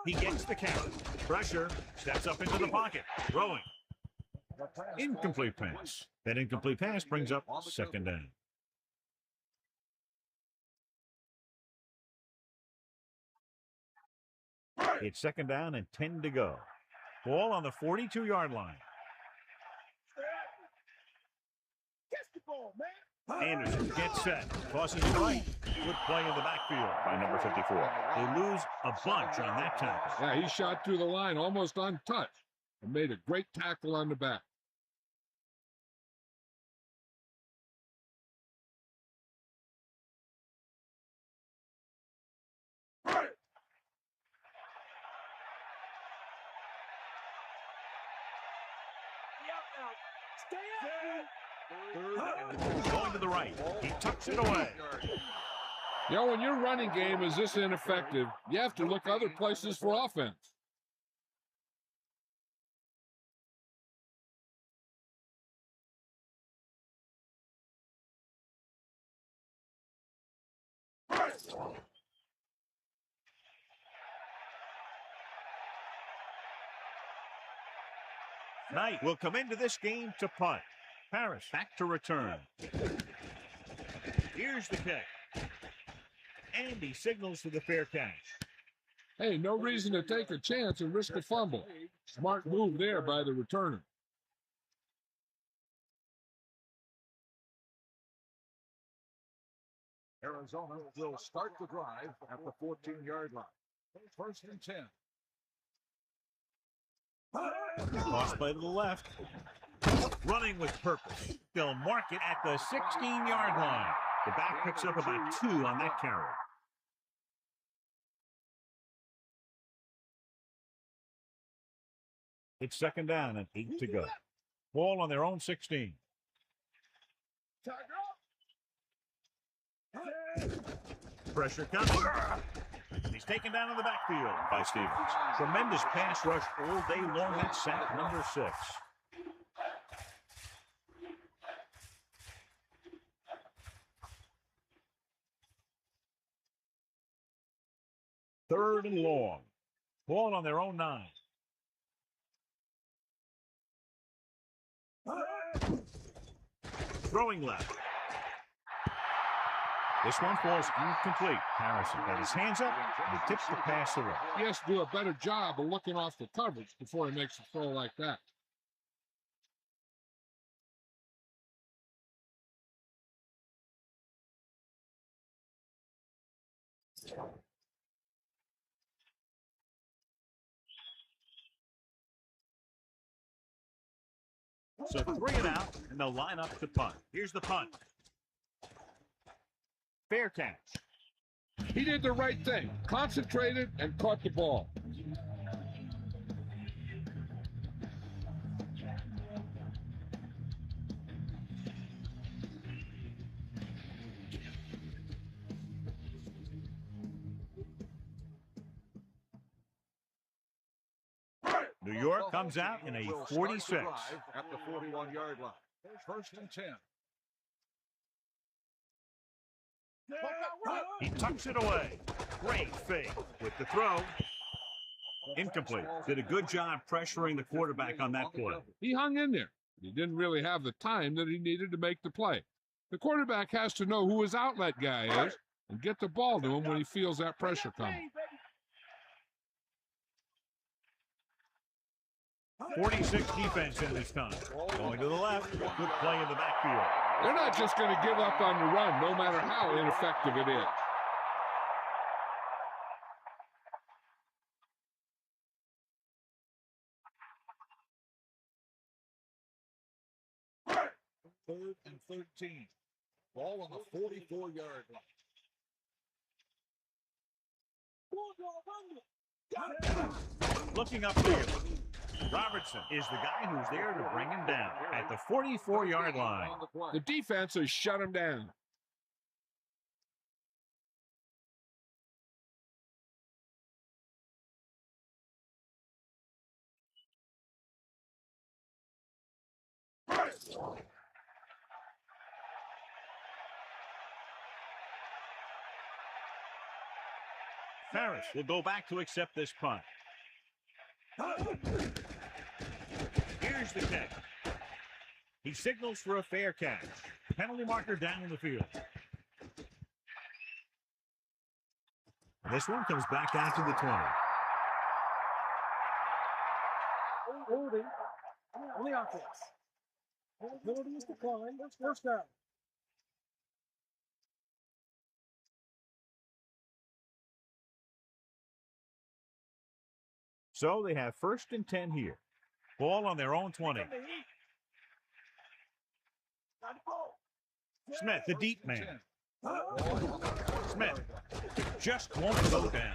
He gets the count. Pressure. Steps up into the pocket. Throwing. Incomplete pass. That incomplete pass brings up second down. It's second down and 10 to go. Ball on the 42-yard line. Anderson gets set. Tosses it right. Good play in the backfield by number 54. They lose a bunch on that tackle. Yeah, he shot through the line almost untouched and made a great tackle on the back. Going to the right. He tucks it away. You know, when your running game is this ineffective, you have to look other places for offense. Knight will come into this game to punt. Paris back to return. Here's the kick. And he signals for the fair catch. Hey, no reason to take a chance and risk a fumble. Smart move there by the returner. Arizona will start the drive at the 14-yard line. First and 10. Toss play to the left. Running with purpose. They'll mark it at the 16-yard line. The back picks up about 2 on that carry. It's second down and 8 to go. Ball on their own 16. Pressure coming. He's taken down in the backfield by Stevens. Tremendous pass rush all day long. That's sack number 6. Third and long. Ball on their own 9. Throwing left. This one falls incomplete. Harrison got his hands up and he tips the pass away. He has to do a better job of looking off the coverage before he makes a throw like that. So 3 and out, and they'll line up to punt. Here's the punt. Fair catch. He did the right thing, concentrated and caught the ball. New York comes out in a 46. At the 41-yard line. First and 10. He tucks it away. Great fake with the throw. Incomplete. Did a good job pressuring the quarterback on that play. He hung in there. He didn't really have the time that he needed to make the play. The quarterback has to know who his outlet guy is and get the ball to him when he feels that pressure coming. 46 defense in this time. Going to the left. Good play in the backfield. They're not just going to give up on the run, no matter how ineffective it is. Third and 13. Ball on the 44-yard line. Looking upfield. Robertson is the guy who's there to bring him down at the 44-yard line. The defense has shut him down. Ferris will go back to accept this punt. Here's the kick. He signals for a fair catch. Penalty marker down in the field. This one comes back out to the 20. Holding on the offense. Ability is declined. First down. So they have first and 10 here. Ball on their own 20. Smith, the deep man. Smith just won't go down.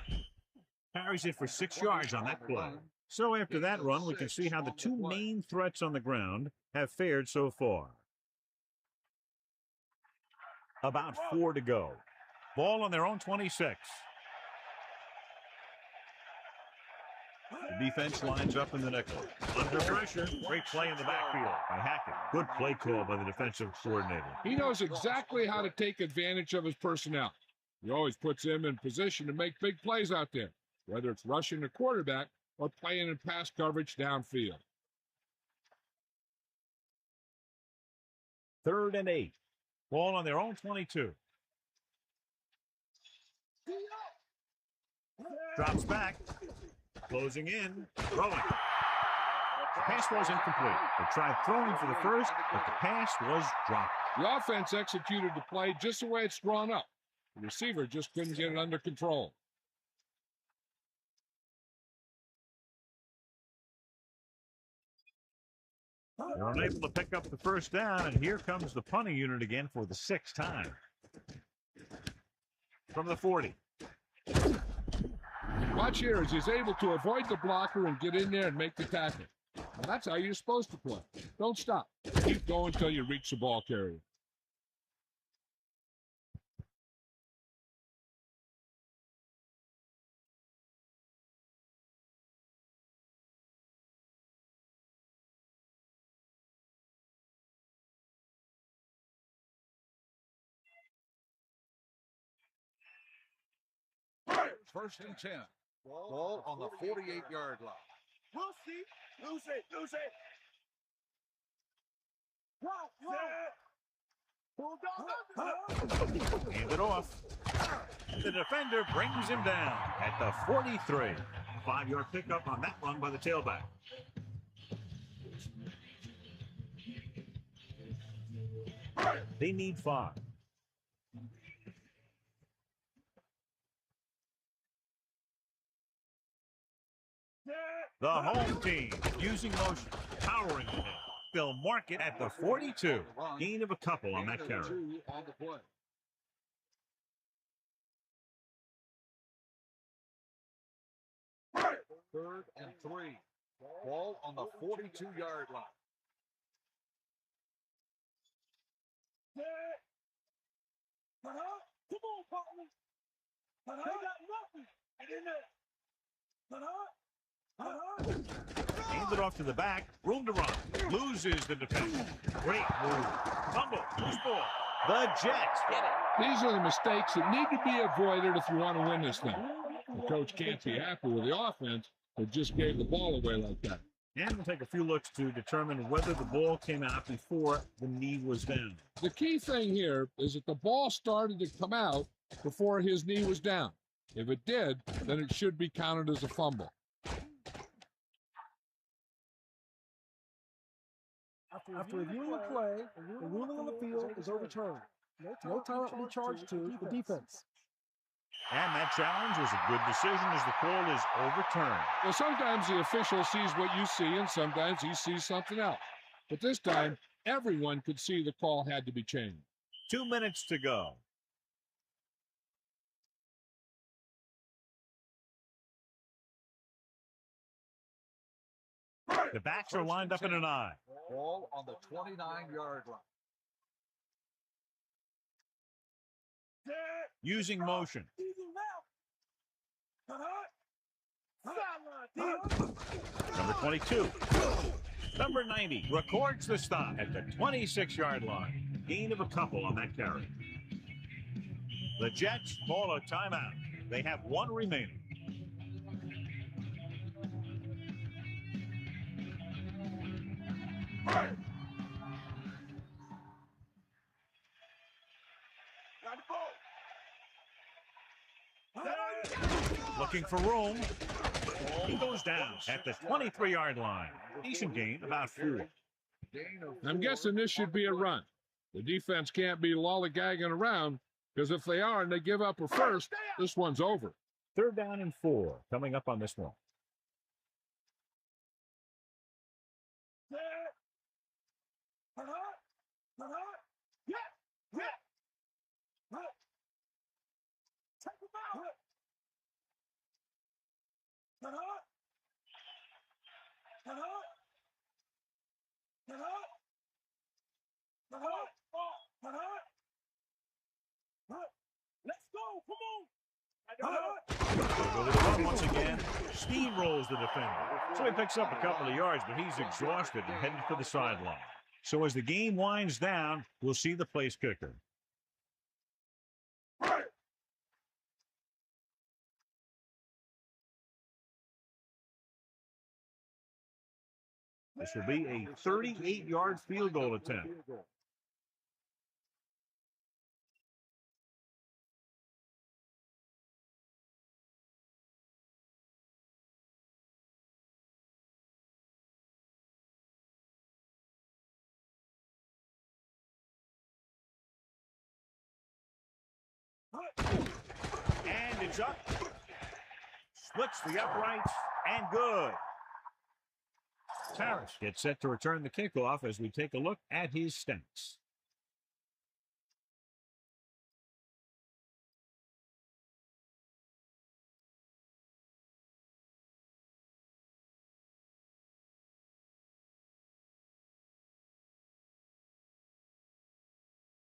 Carries it for 6 yards on that play. So after that run, we can see how the two main threats on the ground have fared so far. About 4 to go. Ball on their own 26. The defense lines up in the nickel. Under pressure. Great play in the backfield by Hackett. Good play call by the defensive coordinator. He knows exactly how to take advantage of his personnel. He always puts him in position to make big plays out there, whether it's rushing the quarterback or playing in pass coverage downfield. 3rd and 8. Ball on their own 22. Drops back. Closing in. Throwing. The pass was incomplete. They tried throwing for the first, but the pass was dropped. The offense executed the play just the way it's drawn up. The receiver just couldn't get it under control. They're unable to pick up the first down, and here comes the punting unit again for the 6th time. From the 40. Watch here as he's able to avoid the blocker and get in there and make the tackle. Now that's how you're supposed to play. Don't stop. Keep going until you reach the ball carrier. First and 10. Ball on the 48-yard line. We'll see. Lose it. Hand it off. The defender brings him down at the 43. 5-yard pickup on that one by the tailback. They need 5. The home team using motion, powering ahead. They'll mark it at the 42. Gain of a couple on that carry. Third and 3. Ball on the 42-yard line. Come on, partner. They got nothing. Hands it off to the back. Room to run. Loses the defender. Great move. Fumble. Loose ball. The Jets get it. These are the mistakes that need to be avoided if you want to win this thing. The coach can't be happy with the offense that just gave the ball away like that. And we'll take a few looks to determine whether the ball came out before the knee was down. The key thing here is that the ball started to come out before his knee was down. If it did, then it should be counted as a fumble. After reviewing the play, the ruling on the field is overturned. No timeout will be charged to the defense. And that challenge was a good decision as the call is overturned. Well, sometimes the official sees what you see, and sometimes he sees something else. But this time, everyone could see the call had to be changed. 2 minutes to go. The backs are lined up in an eye. Ball on the 29-yard line. Using motion. Number 22. Number 90 records the stop at the 26-yard line. Gain of a couple on that carry. The Jets call a timeout. They have 1 remaining. Looking for room. He goes down at the 23-yard line. Decent gain, about 4. I'm guessing this should be a run. The defense can't be lollygagging around, because if they are and they give up a first, this one's over. 3rd down and 4 coming up on this one. Let's go. Come on. Go to the run once again. Steamrolls the defender. So he picks up a couple of yards, but he's exhausted and headed for the sideline. So as the game winds down, we'll see the place kicker. This will be a 38-yard field goal attempt. And it's up. Splits the uprights and good. Harris gets set to return the kickoff as we take a look at his stats.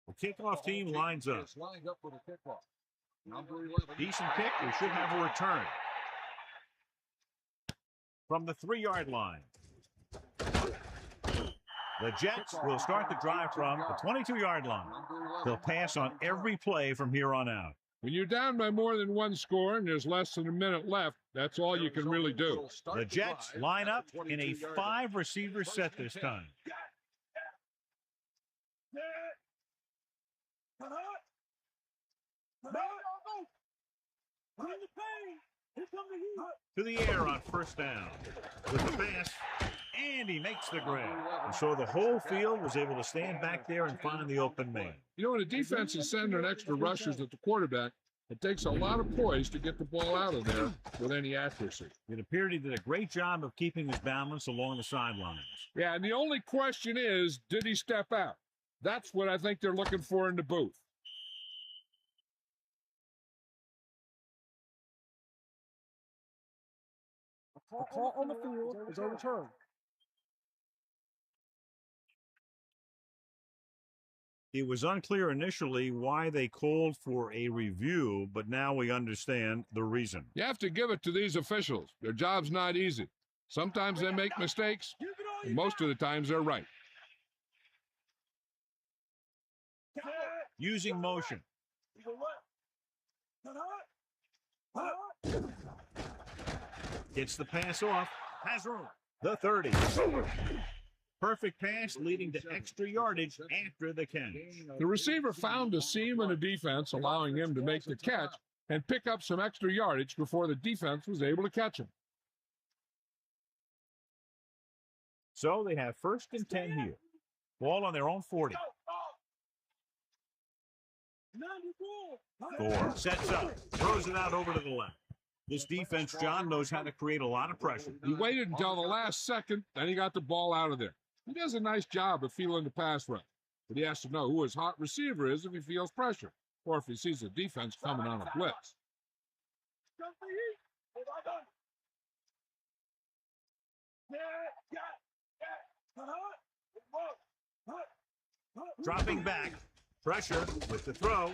The kickoff team lines up. Lined up for the kickoff. Number 11. Decent kick. We should have a return. From the 3-yard line. The Jets will start the drive from the 22-yard line. They'll pass on every play from here on out. When you're down by more than 1 score and there's less than a minute left, that's all you can really do. The Jets line up in a 5-receiver set this time. To the air on first down. With the pass, and he makes the grab. And so the whole field was able to stand back there and find the open man. You know, when a defense is sending extra rushers at the quarterback, it takes a lot of poise to get the ball out of there with any accuracy. It appeared he did a great job of keeping his balance along the sidelines. Yeah, and the only question is, did he step out? That's what I think they're looking for in the booth. The call on the field is overturned. It was unclear initially why they called for a review, but now we understand the reason. You have to give it to these officials. Their job's not easy. Sometimes they make mistakes, and most of the times they're right. Using motion. Gets the pass off. Has room. The 30. Perfect pass leading to extra yardage after the catch. The receiver found a seam in the defense, allowing him to make the catch and pick up some extra yardage before the defense was able to catch him. So they have 1st and 10 here. Ball on their own 40. 4 sets up, throws it out over to the left. This defense, John, knows how to create a lot of pressure. He waited until the last second, then he got the ball out of there. He does a nice job of feeling the pass rush, but he has to know who his hot receiver is if he feels pressure, or if he sees the defense coming on a blitz. Dropping back, pressure with the throw,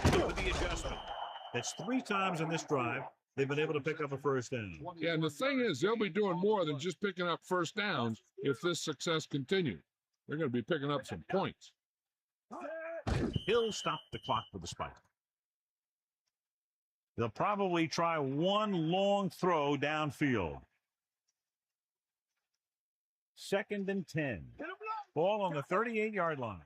with the adjustment. That's 3 times in this drive they've been able to pick up a first down. Yeah, and the thing is, they'll be doing more than just picking up first downs if this success continues. They're going to be picking up some points. He'll stop the clock with the spike. They'll probably try one long throw downfield. 2nd and 10. Ball on the 38-yard line.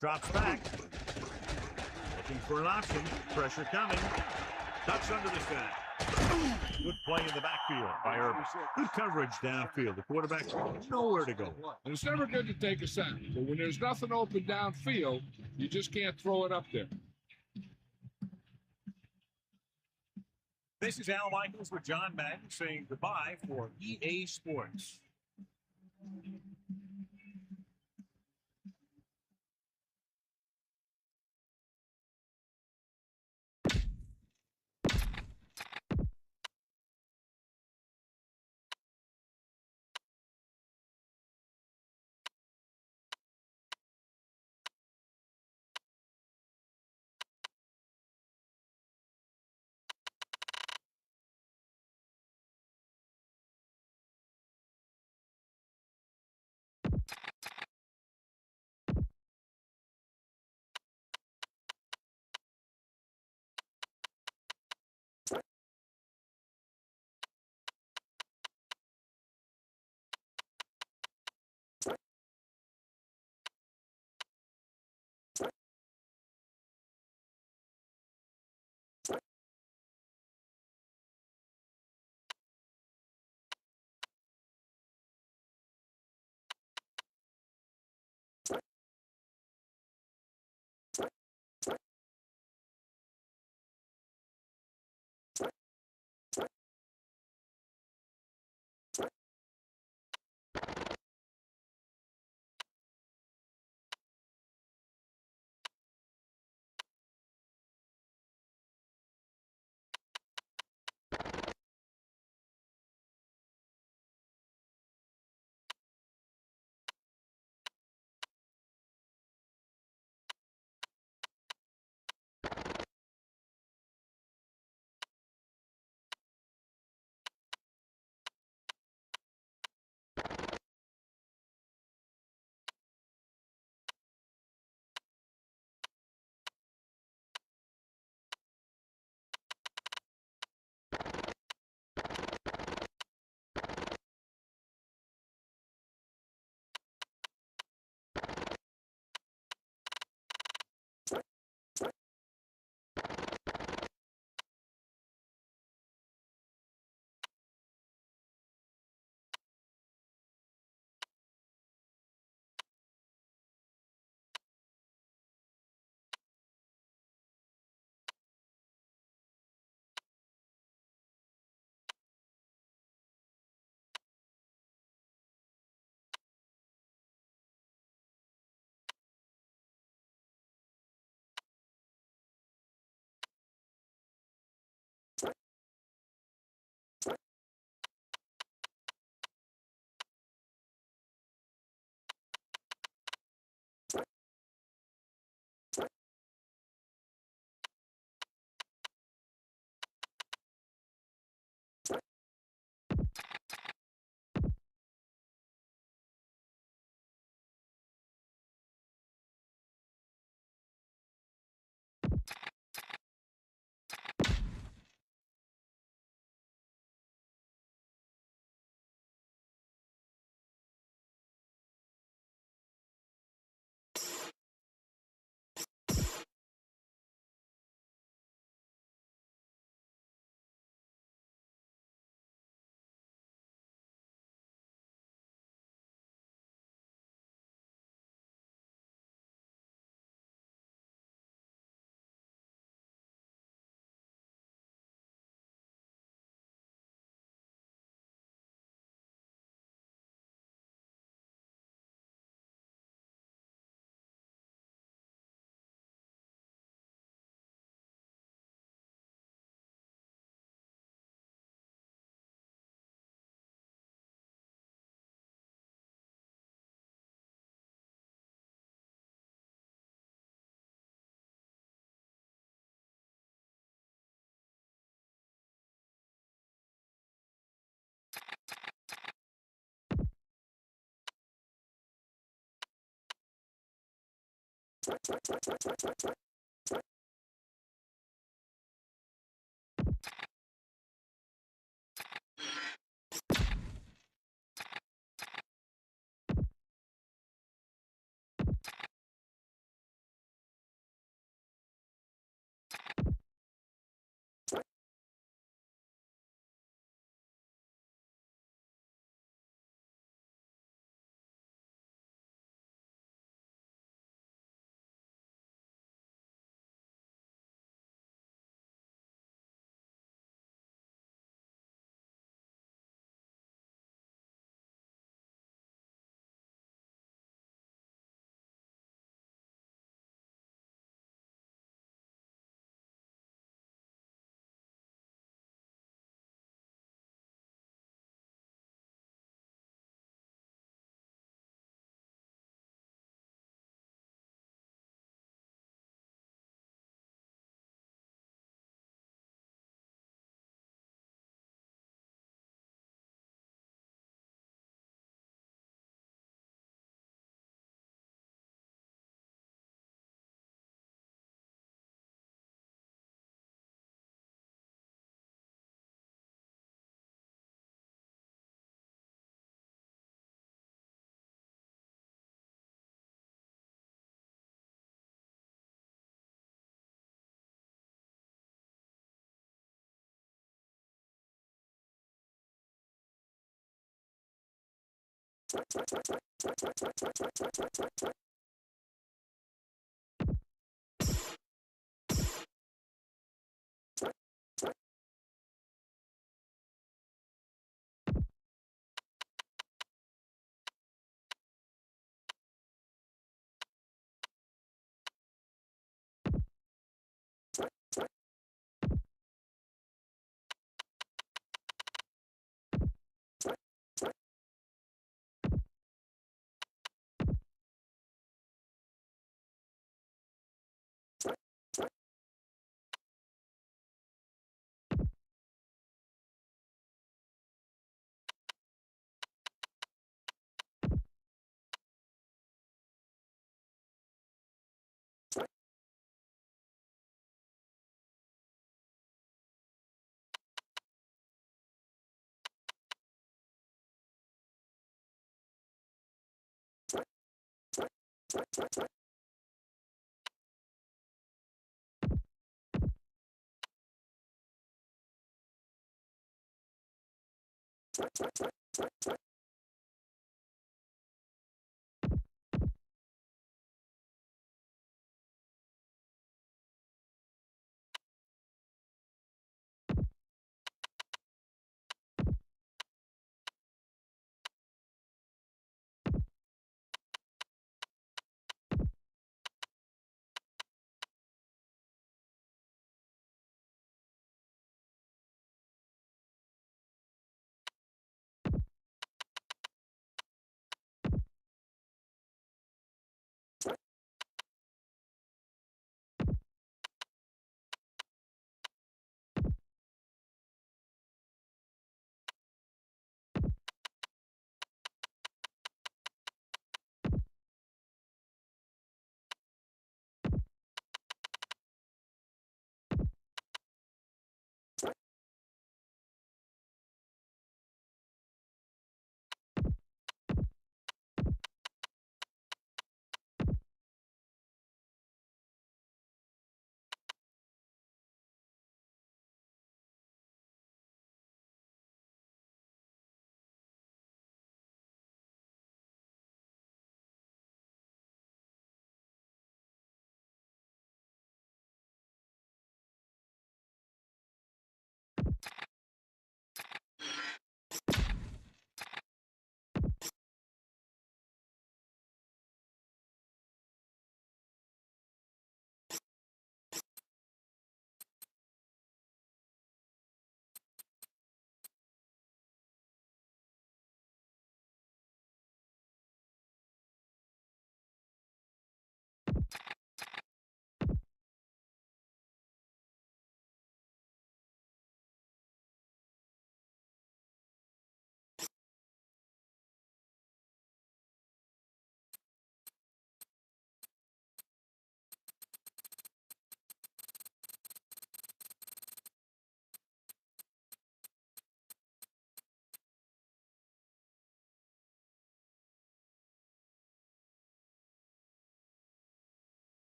Drops back. Looking for an option. Pressure coming. Ducks under the sack. Good play in the backfield by Urban. Good coverage downfield. The quarterback's nowhere to go. And it's never good to take a sack, but when there's nothing open downfield, you just can't throw it up there. This is Al Michaels with John Madden saying goodbye for EA Sports.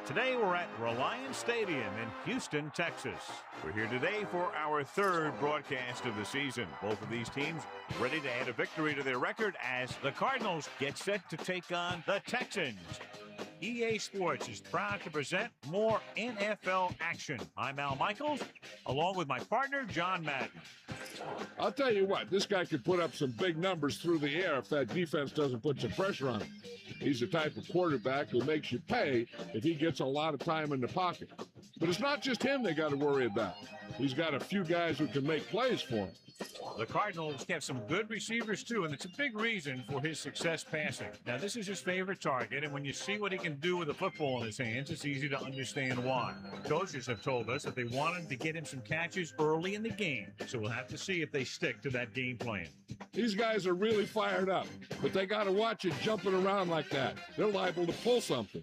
Today we're at Reliance Stadium in Houston, Texas. We're here today for our third broadcast of the season. Both of these teams ready to add a victory to their record as the Cardinals get set to take on the Texans. EA Sports is proud to present more NFL action. I'm Al Michaels, along with my partner, John Madden. I'll tell you what, this guy could put up some big numbers through the air if that defense doesn't put some pressure on him. He's the type of quarterback who makes you pay if he gets a lot of time in the pocket. But it's not just him they got to worry about. He's got a few guys who can make plays for him. The Cardinals have some good receivers, too, and it's a big reason for his success passing. Now, this is his favorite target, and when you see what he can do with a football in his hands, it's easy to understand why. Coaches have told us that they wanted to get him some catches early in the game, so we'll have to see if they stick to that game plan. These guys are really fired up, but they got to watch it jumping around like that. They're liable to pull something.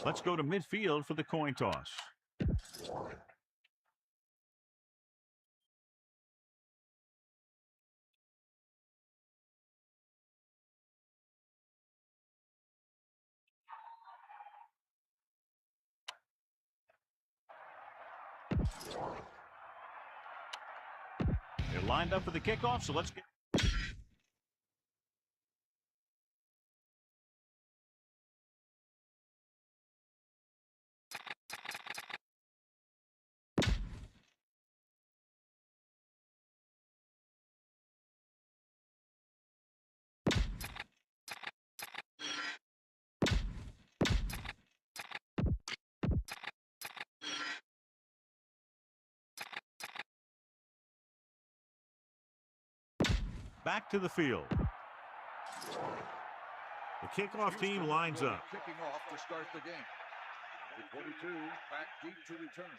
Let's go to midfield for the coin toss. They're lined up for the kickoff, so let's get... Back to the field. The kickoff team lines up. Kicking off to start the game. The 22 back deep to return.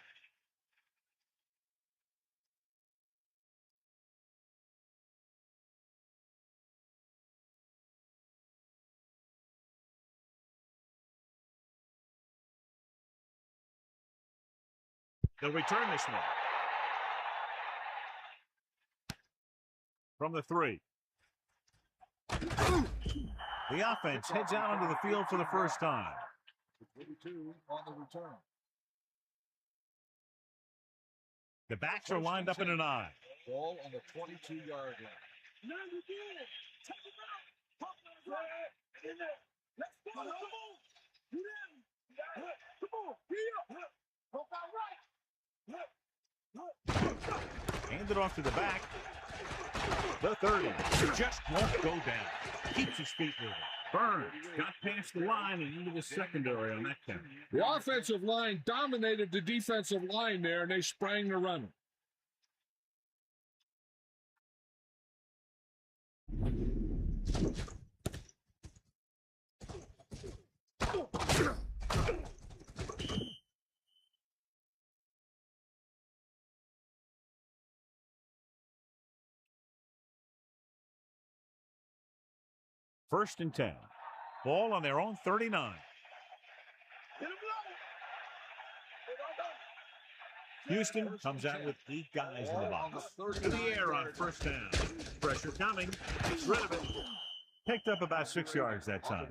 They'll return this one. From the 3. The offense heads out onto the field for the first time. The 22 on the return. The backs are lined up in an eye. Ball on the 22-yard line. Now you get it. Take it out. Pop it right in there. Let's go. Come on. Get in. Come on. Get up. Pop out right. Hand it off to the back. The 30 just won't go down. Keeps his feet moving. Burns got past the line and into the secondary on that count. The offensive line dominated the defensive line there, and they sprang the runner. First and 10. Ball on their own 39. Houston comes out with 8 guys in the box. To the air on first down. Pressure coming. Gets rid of it. Picked up about 6 yards that time.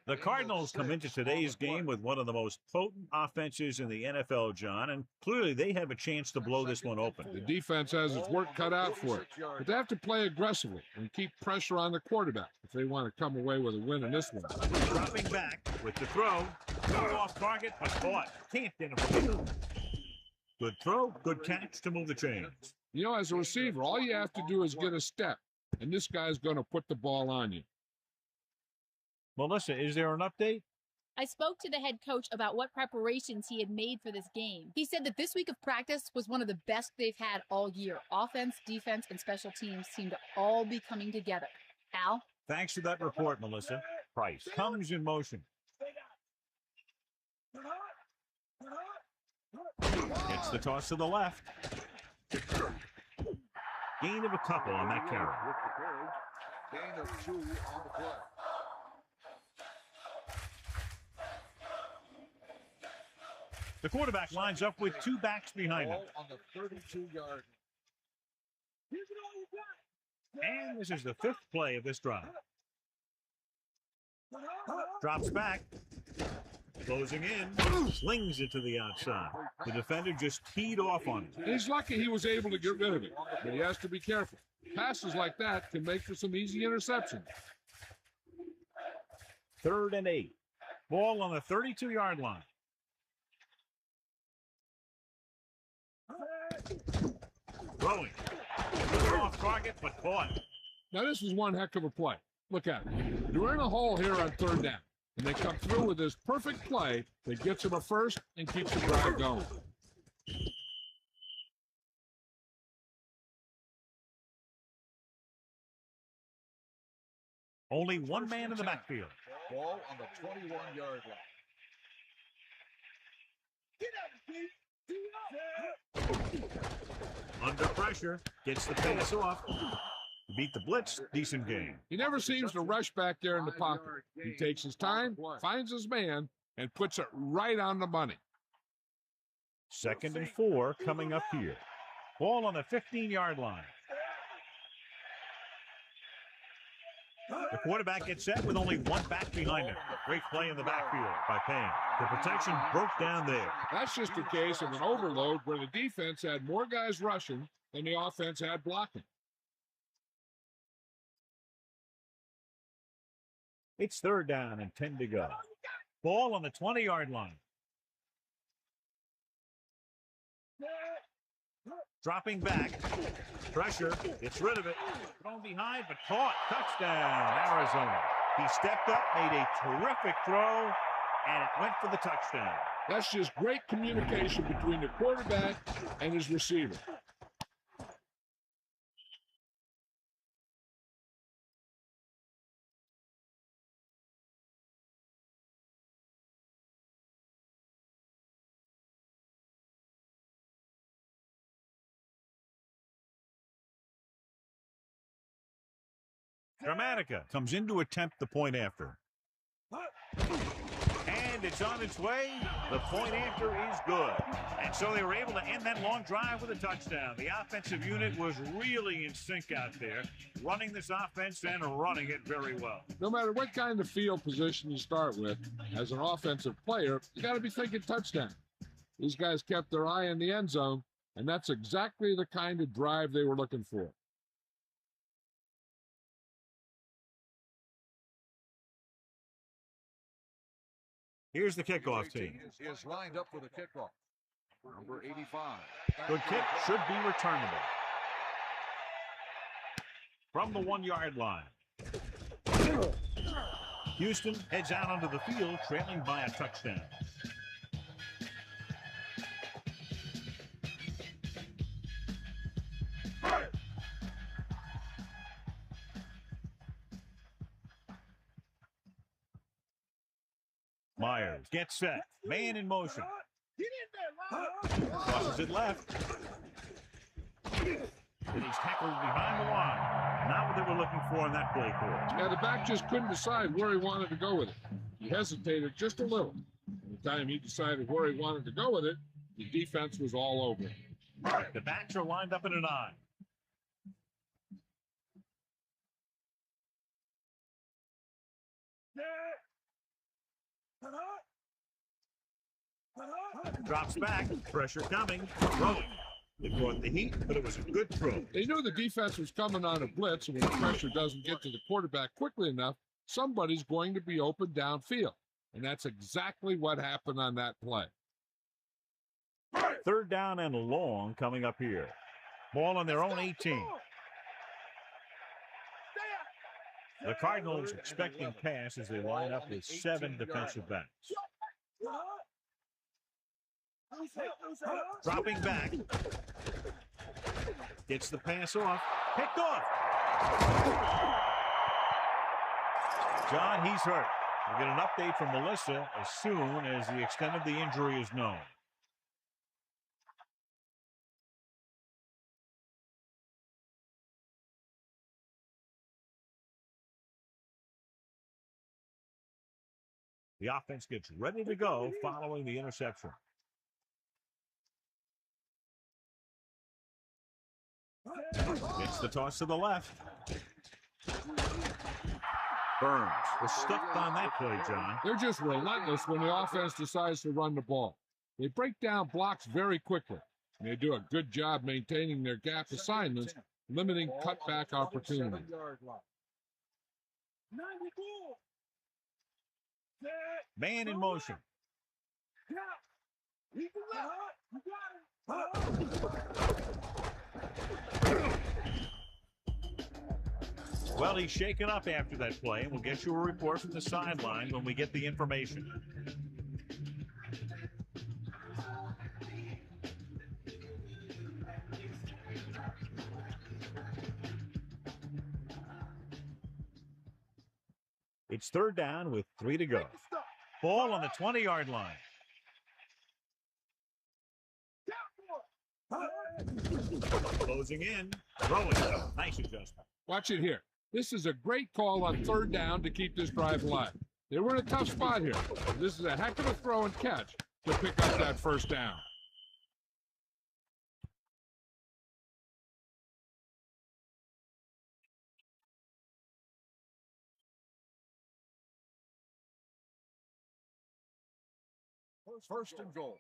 The Cardinals come into today's game with one of the most potent offenses in the NFL, John, and clearly they have a chance to blow this one open. The defense has its work cut out for it, but they have to play aggressively and keep pressure on the quarterback if they want to come away with a win in this one. Dropping back with the throw. Throw off target, but caught. Can't get him. Good throw, good catch to move the chains. You know, as a receiver, all you have to do is get a step, and this guy's going to put the ball on you. Melissa, is there an update? I spoke to the head coach about what preparations he had made for this game. He said that this week of practice was one of the best they've had all year. Offense, defense, and special teams seem to all be coming together. Al? Thanks for that report, Melissa. Price comes in motion. It's the toss to the left. Gain of a couple on that carry. Gain of 2 on the play. The quarterback lines up with 2 backs behind him. On the 32-yard. And this is the 5th play of this drive. Drops back. Closing in, slings it to the outside. The defender just teed off on it. He's lucky he was able to get rid of it, but he has to be careful. Passes like that can make for some easy interceptions. 3rd and 8. Ball on the 32-yard line. Throwing. Off target, but caught. Now, this was one heck of a play. Look at it. They're in a hole here on 3rd down, and they come through with this perfect play that gets them a first and keeps the drive going. Only one man in the backfield. Ball on the 21-yard line. Under pressure, gets the pass off. Beat the blitz, decent game. He never seems to rush back there in the pocket. He takes his time, finds his man, and puts it right on the money. 2nd and 4 coming up here. Ball on the 15-yard line. The quarterback gets set with only one back behind him. Great play in the backfield by Payne. The protection broke down there. That's just a case of an overload where the defense had more guys rushing than the offense had blocking. It's 3rd down and 10 to go. Ball on the 20-yard line. Dropping back. Pressure. Gets rid of it. Thrown behind, but caught. Touchdown, Arizona. He stepped up, made a terrific throw, and it went for the touchdown. That's just great communication between the quarterback and his receiver. Dramatica comes in to attempt the point after. And it's on its way. The point after is good. And so they were able to end that long drive with a touchdown. The offensive unit was really in sync out there, running this offense and running it very well. No matter what kind of field position you start with, as an offensive player, you got to be thinking touchdown. These guys kept their eye on the end zone, and that's exactly the kind of drive they were looking for. Here's the kickoff team. Is lined up for the kickoff. Number 85. Good kick, should be returnable. From the 1-yard line. Houston heads out onto the field, trailing by a touchdown. Myers gets set. Man in motion. Crosses it left. And he's tackled behind the line. Not what they were looking for in that play call. Yeah, the back just couldn't decide where he wanted to go with it. He hesitated just a little. By the time he decided where he wanted to go with it, the defense was all over him. The backs are lined up in an eye. Drops back. Pressure coming. Throwing. They brought the heat, but it was a good throw. They knew the defense was coming on a blitz, and when the pressure doesn't get to the quarterback quickly enough, somebody's going to be open downfield. And that's exactly what happened on that play. 3rd down and long coming up here. Ball on their own 18. The Cardinals expecting pass as they line up with 7 defensive backs. Dropping back. Gets the pass off. Picked off. John, he's hurt. We'll get an update from Melissa as soon as the extent of the injury is known. The offense gets ready to go following the interception. It's the toss to the left. Burns was stuffed on that play, John. They're just relentless when the offense decides to run the ball. They break down blocks very quickly. And they do a good job maintaining their gap assignments, limiting cutback opportunities. Man in motion. Well, he's shaken up after that play, and we'll get you a report from the sideline when we get the information. It's third down with 3 to go. Ball on the 20-yard line. Closing in, throwing. Nice adjustment. Watch it here. This is a great call on third down to keep this drive alive. They were in a tough spot here. This is a heck of a throw and catch to pick up that first down. First and goal.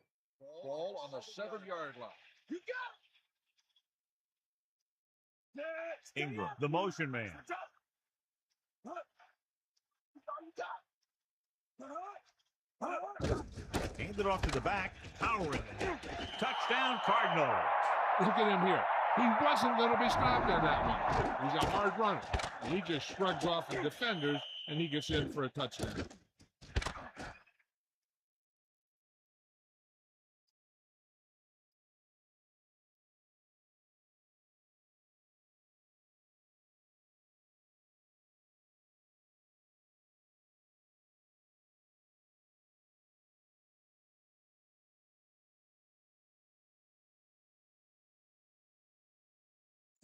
Ball on the 7-yard line. You got it. Ingram, the motion man. Handed off to the back. Powering it. Touchdown, Cardinals. Look at him here. He wasn't going to be stopped on that one. He's a hard runner. And he just shrugs off the defenders, and he gets in for a touchdown.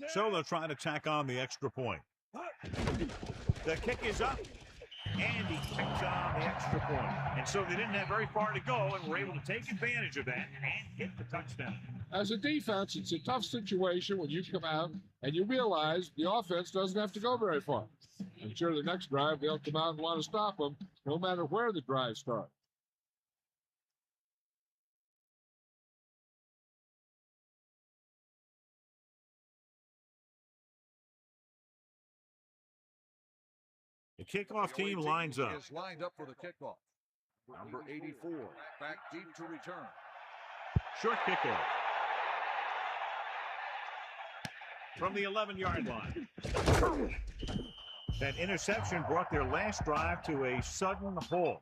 So they'll try to tack on the extra point. The kick is up, and he kicks on the extra point. And so they didn't have very far to go and were able to take advantage of that and get the touchdown. As a defense, it's a tough situation when you come out and you realize the offense doesn't have to go very far. I'm sure the next drive they'll come out and want to stop them, no matter where the drive starts. The kickoff team lines up. Is lined up for the kickoff. Number 84, back deep to return. Short kickoff. From the 11-yard line. That interception brought their last drive to a sudden halt.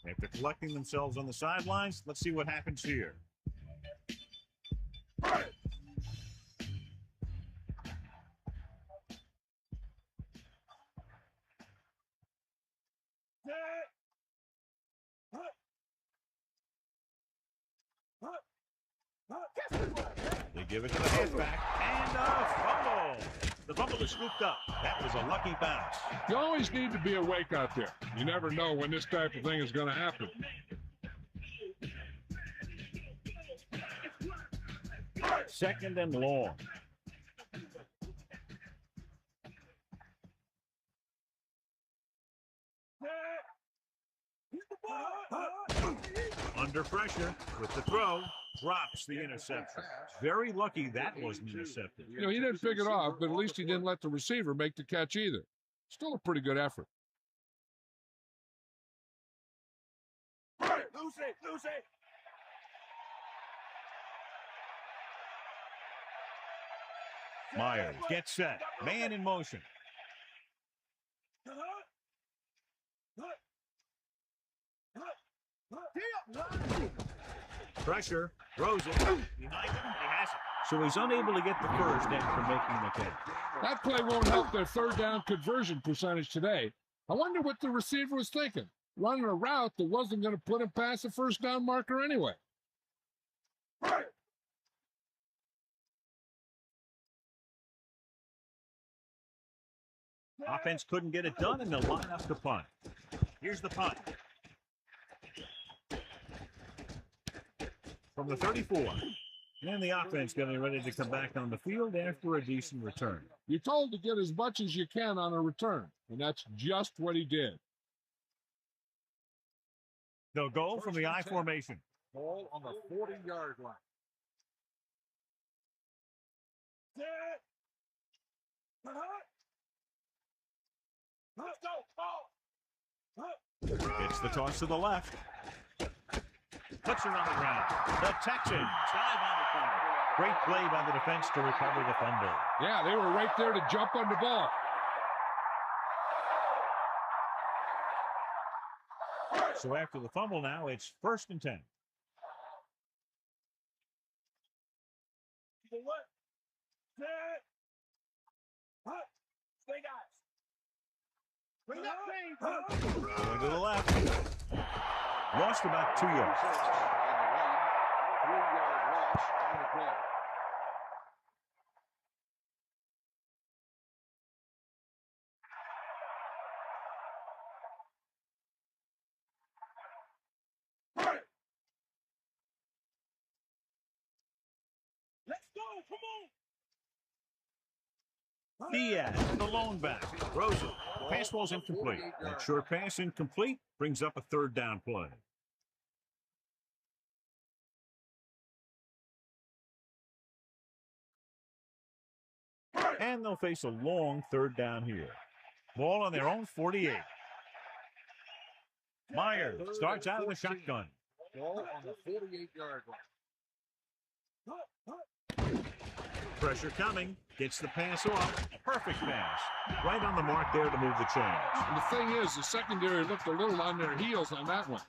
After collecting themselves on the sidelines, let's see what happens here. They give it to the halfback, and a fumble. The fumble is scooped up. That was a lucky bounce. You always need to be awake out there. You never know when this type of thing is going to happen. Second and long. Under pressure with the throw, drops the interception. Very lucky that wasn't intercepted. You know, he didn't pick it off, but at least he didn't let the receiver make the catch either. Still a pretty good effort. Lucy. Myers gets set. Man in motion. Pressure, throws it. He has it. So he's unable to get the first after making the catch. That play won't help their third down conversion percentage today. I wonder what the receiver was thinking, running a route that wasn't going to put him past the first down marker anyway. Offense couldn't get it done, and they'll line up to punt. Here's the punt. From the 34. And the offense getting ready to come back on the field after a decent return. You're told to get as much as you can on a return, and that's just what he did. They'll go from the I formation. Ball on the 40-yard line. Let's go. Ball. It's the toss to the left. Puts her on the ground. The Texans dive on the fumble. Great play by the defense to recover the fumble. Yeah, they were right there to jump on the ball. So after the fumble now, it's 1st and 10. What? Set. Hut. Stay guys. Bring that thing. Going to the left. Lost about 2 yards. On the run, 3-yard loss on the play. Let's go. Come on. Diaz, the lone back. Throws it. Pass ball's incomplete. That short pass incomplete brings up a 3rd down play. And they'll face a long 3rd down here. Ball on their own 48. Myers starts out of the shotgun. Ball on the 48-yard line. Pressure coming. Gets the pass off. Perfect pass. Right on the mark there to move the chains. And the thing is, the secondary looked a little on their heels on that one.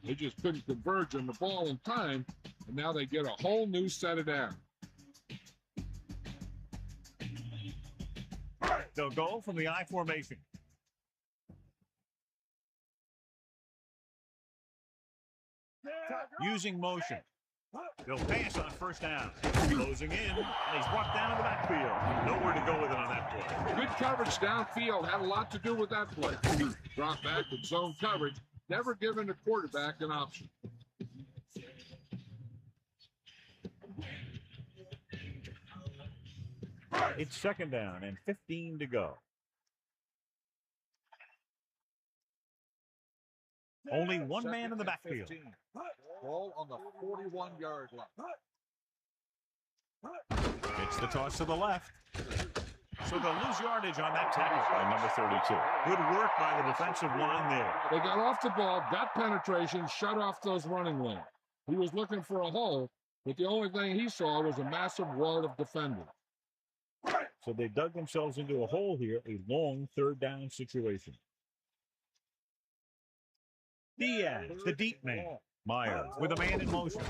They just couldn't converge on the ball in time, and now they get a whole new set of down. They'll go from the I formation. Using motion. They'll pass on 1st down. Closing in, and he's brought down in the backfield. Nowhere to go with it on that play. Good coverage downfield had a lot to do with that play. Drop back and zone coverage, never giving the quarterback an option. It's 2nd down and 15 to go. Only one man in the backfield. 15. Ball on the 41-yard line. It's the toss to the left. So they'll lose yardage on that tackle by number 32. Good work by the defensive line there. They got off the ball, got penetration, shut off those running lanes. He was looking for a hole, but the only thing he saw was a massive wall of defenders. So they dug themselves into a hole here, a long 3rd down situation. Diaz, the deep man. Myers with a man in motion.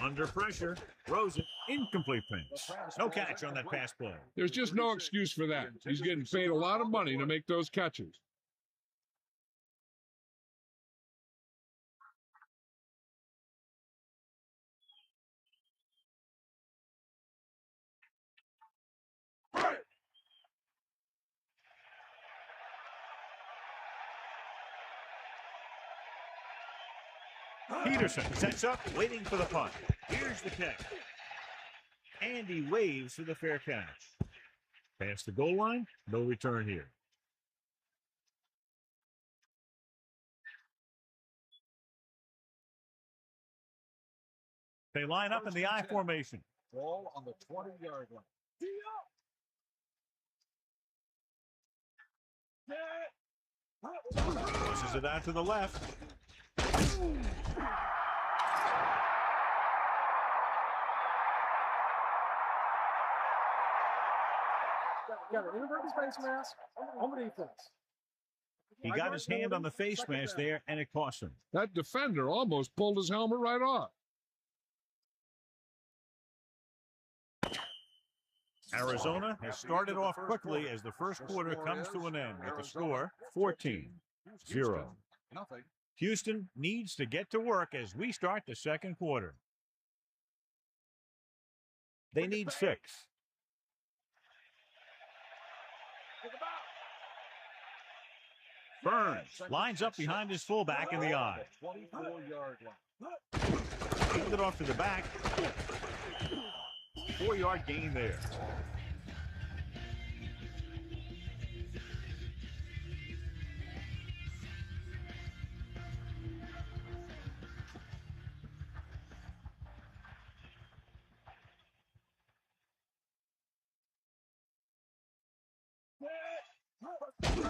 Under pressure, throws it, incomplete pass. No catch on that pass play. There's just no excuse for that. He's getting paid a lot of money to make those catches. Peterson sets up, waiting for the punt. Here's the catch. And he waves for the fair catch. Past the goal line, no return here. They line up in the I formation. Ball on the 20-yard line. Pushes it out to the left. Got an inverted face mask on the defense. He got his hand on the face mask there, and it cost him. That defender almost pulled his helmet right off. Arizona has started off quickly as the first quarter comes to an end with the score 14-0. Nothing. Houston needs to get to work as we start the second quarter. They need 6. Burns lines up behind his fullback in the I. 24-yard line. Hand it off to the back. 4-yard gain there.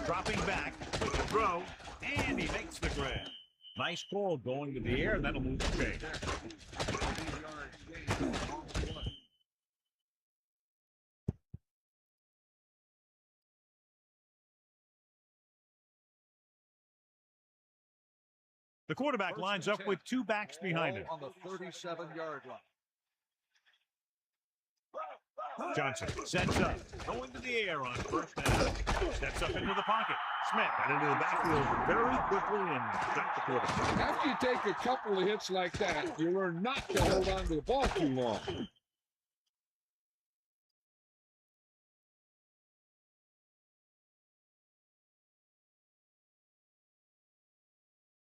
Dropping back with the throw, and he makes the grab. Nice ball going to the air, and that'll move the chain. The quarterback lines up with 2 backs behind him. On the 37-yard line. Johnson sets up, going to the air on first down. Steps up into the pocket. Smith got into the backfield very quickly and got the quarterback. After you take a couple of hits like that, you learn not to hold on to the ball too long.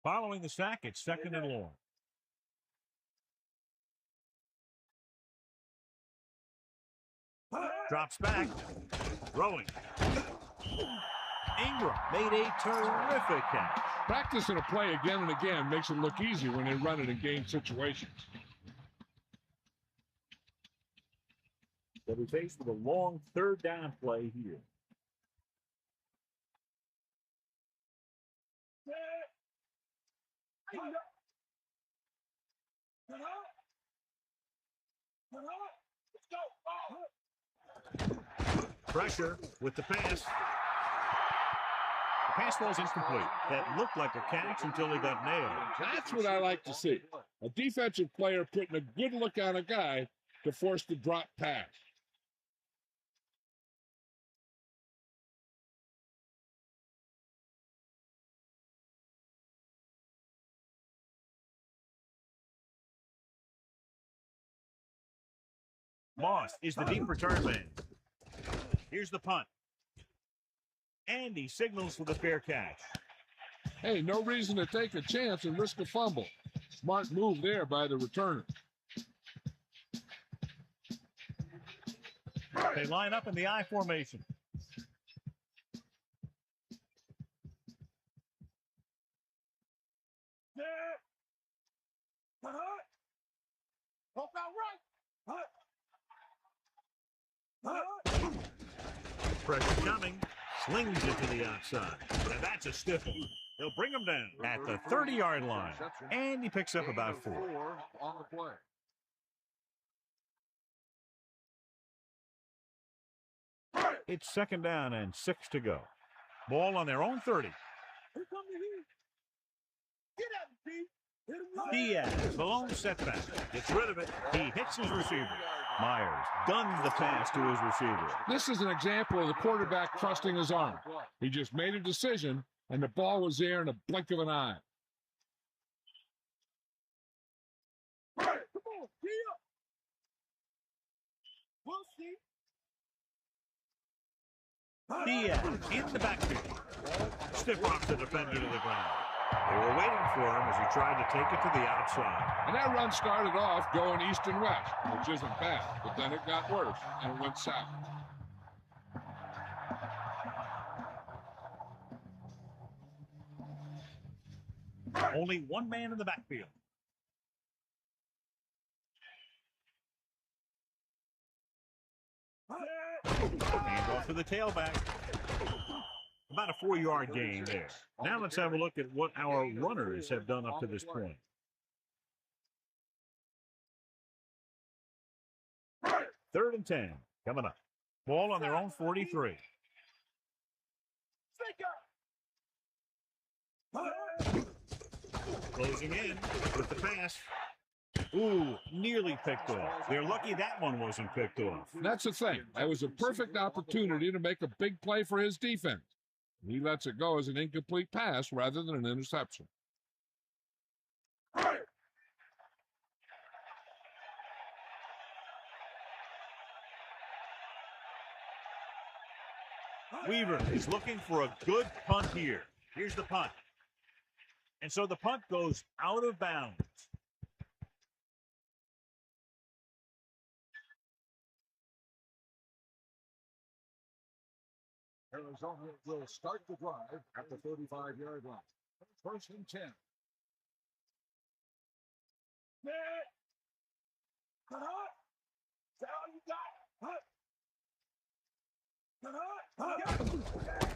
Following the sack, it's 2nd and long. Drops back. Throwing. Ingram made a terrific catch. Practicing a play again and again makes it look easy when they run it in game situations. They'll be faced with a long 3rd down play here. Pressure with the pass. The pass falls incomplete. That looked like a catch until he got nailed. That's what I like to see. A defensive player putting a good look on a guy to force the drop pass. Moss is the deep return man. Here's the punt. And he signals for the fair catch. Hey, no reason to take a chance and risk a fumble. Smart move there by the returner. They line up in the I formation. Pressure coming. Slings it to the outside. And that's a stiff one. They'll bring him down at the 30-yard line. And he picks up about 4. On the play. It's 2nd down and 6 to go. Ball on their own 30. Diaz, the lone setback. Gets rid of it. He hits his receiver. Myers guns the pass to his receiver. This is an example of the quarterback trusting his arm. He just made a decision, and the ball was there in a blink of an eye. Diaz in the backfield. Stiff rocks the defender to the ground. They were waiting for him as he tried to take it to the outside. And that run started off going east and west, which isn't bad, but then it got worse, and it went south. Only one man in the backfield. Hand off to the tailback. About a 4-yard gain there. Now let's have a look at what our runners have done up to this point. Third and 10 coming up. Ball on their own 43. Closing in with the pass. Ooh, nearly picked off. They're lucky that one wasn't picked off. That's the thing. That was a perfect opportunity to make a big play for his defense. He lets it go as an incomplete pass rather than an interception. Weaver is looking for a good punt here. Here's the punt. And so the punt goes out of bounds. Arizona will start the drive at the 35-yard line. First and 10.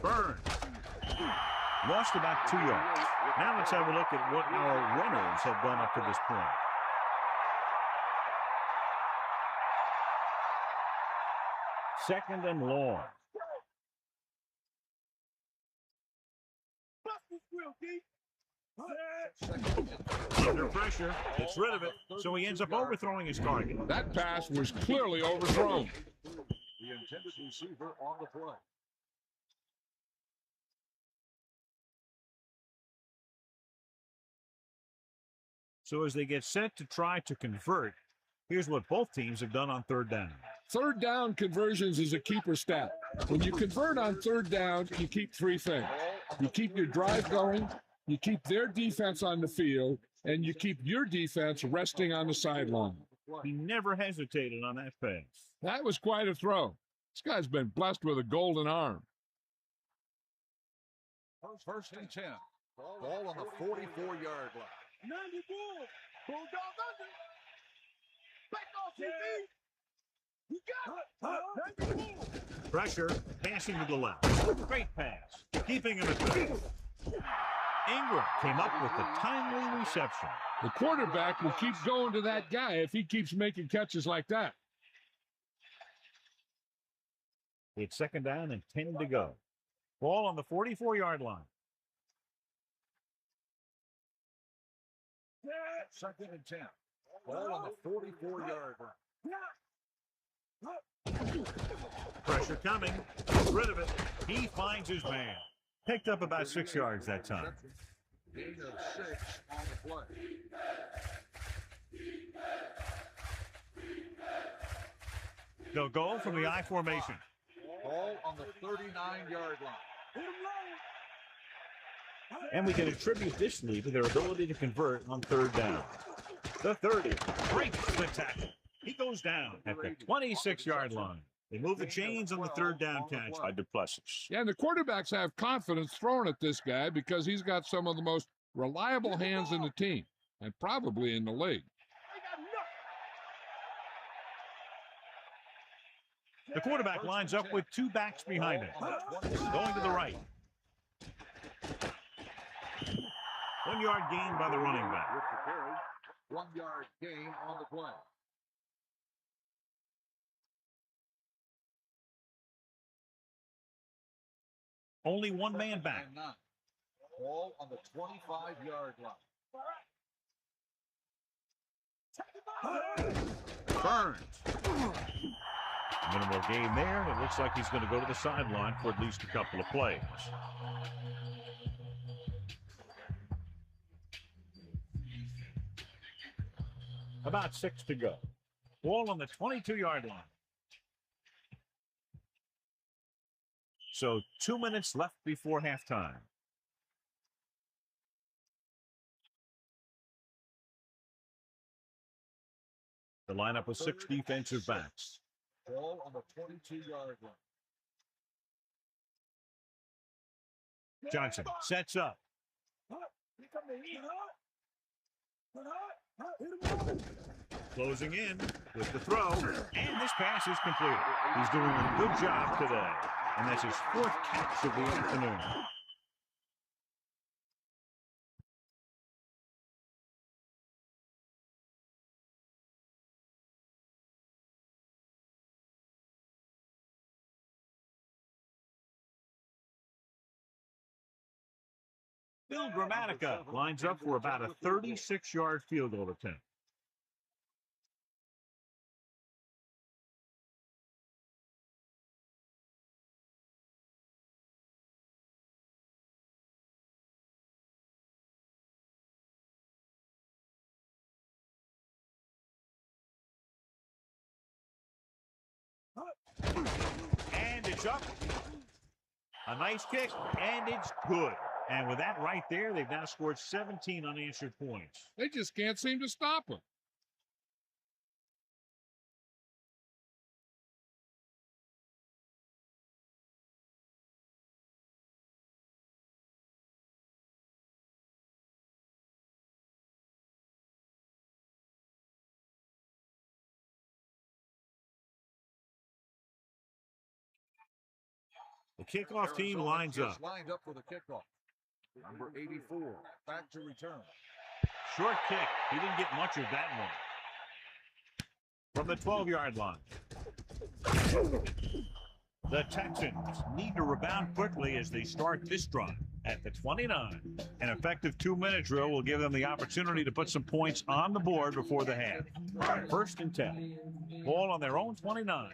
Burns. Lost about 2 yards. Now let's have a look at what our runners have done up to this point. Second and long. Under pressure, gets rid of it, so he ends up overthrowing his target. That pass was clearly overthrown. The intended receiver on the play. So as they get set to try to convert, here's what both teams have done on third down. Third down conversions is a keeper stat. When you convert on third down, you keep three things. You keep your drive going, you keep their defense on the field, and you keep your defense resting on the sideline. He never hesitated on that pass. That was quite a throw. This guy's been blessed with a golden arm. First and 10. Ball on the 44-yard line. 94. Bulldog under. Back off your feet. You got it. 94. Pressure, passing to the left. Great pass, keeping him at bay. Ingram came up with the timely reception. The quarterback will keep going to that guy if he keeps making catches like that. It's second down and 10 to go. Ball on the 44-yard line. Second and 10. Ball on the 44-yard line. Pressure coming. Gets rid of it. He finds his man. Picked up about 6 yards that time. Gain of 6 on the play. They'll go from the I formation. Ball on the 39-yard line. And we can attribute this lead to their ability to convert on third down. The 30. Great split tackle. He goes down at the 26-yard line. They move the chains on the third down catch by Duplessis. Yeah, and the quarterbacks have confidence throwing at this guy because he's got some of the most reliable hands in the team and probably in the league. The quarterback lines up with two backs behind him. Going to the right. 1 yard gain by the running back. 1 yard gain on the play. Only one man back. Ball on the 25-yard line. Burns. Minimal gain there, and it looks like he's going to go to the sideline for at least a couple of plays. About 6 to go. Ball on the 22-yard line. So 2 minutes left before halftime. The lineup with 6 defensive backs. Ball on the 22-yard line. Johnson sets up. Closing in with the throw, and this pass is completed. He's doing a good job today, and that's his 4th catch of the afternoon. Bill Gramatica lines up for about a 36-yard field goal attempt. And it's up. A nice kick, and it's good. And with that right there, they've now scored 17 unanswered points. They just can't seem to stop him. The kickoff team lines up. Lined up for the kickoff. Number 84, back to return. Short kick. He didn't get much of that one. From the 12-yard line. The Texans need to rebound quickly as they start this drive at the 29. An effective 2-minute drill will give them the opportunity to put some points on the board before the half. 1st and 10. Ball on their own 29.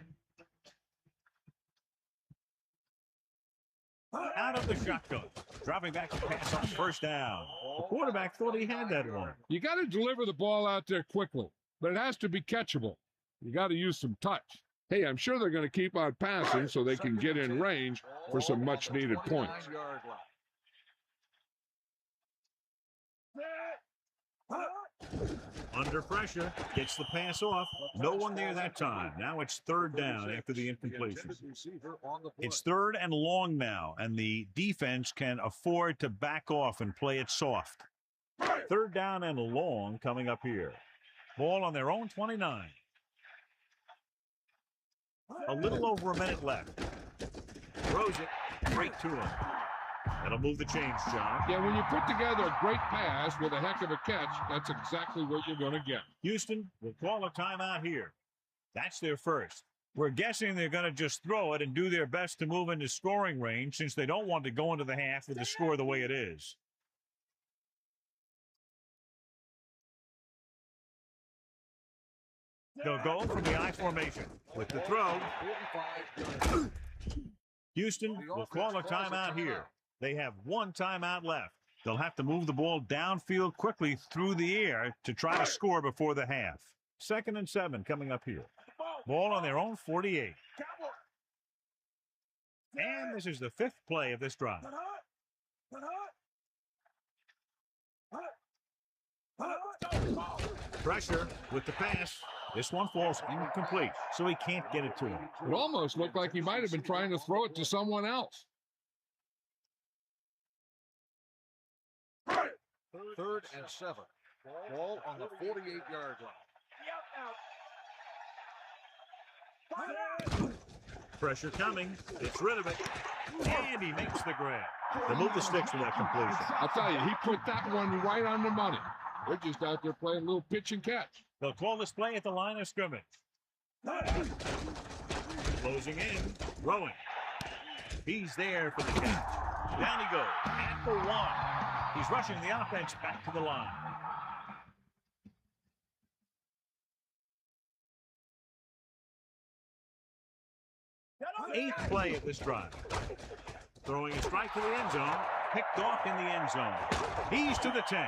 Out of the shotgun. Dropping back to pass on 1st down. The quarterback thought he had that one. You got to deliver the ball out there quickly, but it has to be catchable. You got to use some touch. Hey, I'm sure they're going to keep on passing so they can get in range for some much-needed points. Under pressure, gets the pass off. No one there that time. Now it's 3rd down after the incompletion. It's 3rd and long now, and the defense can afford to back off and play it soft. 3rd down and long coming up here. Ball on their own 29. A little over a minute left. Throws it straight to him. That'll move the chains, John. Yeah, when you put together a great pass with a heck of a catch, that's exactly what you're going to get. Houston will call a timeout here. That's their first. We're guessing they're going to just throw it and do their best to move into scoring range since they don't want to go into the half with the score the way it is. They'll go from the I formation with the throw. Houston will call a timeout here. They have 1 timeout left. They'll have to move the ball downfield quickly through the air to try to score before the half. 2nd and 7 coming up here. Ball on their own 48. And this is the 5th play of this drive. Pressure with the pass. This one falls incomplete, so he can't get it to him. It almost looked like he might have been trying to throw it to someone else. 3rd and 7. Ball on the 48-yard line. Pressure coming. Gets rid of it. And he makes the grab. They move the sticks with that completion. I'll tell you, he put that one right on the money. They're just out there playing a little pitch and catch. They'll call this play at the line of scrimmage. Closing in. Throwing. He's there for the catch. Down he goes. And for 1. He's rushing the offense back to the line. Eighth play of this drive. Throwing a strike to the end zone. Picked off in the end zone. He's to the 10.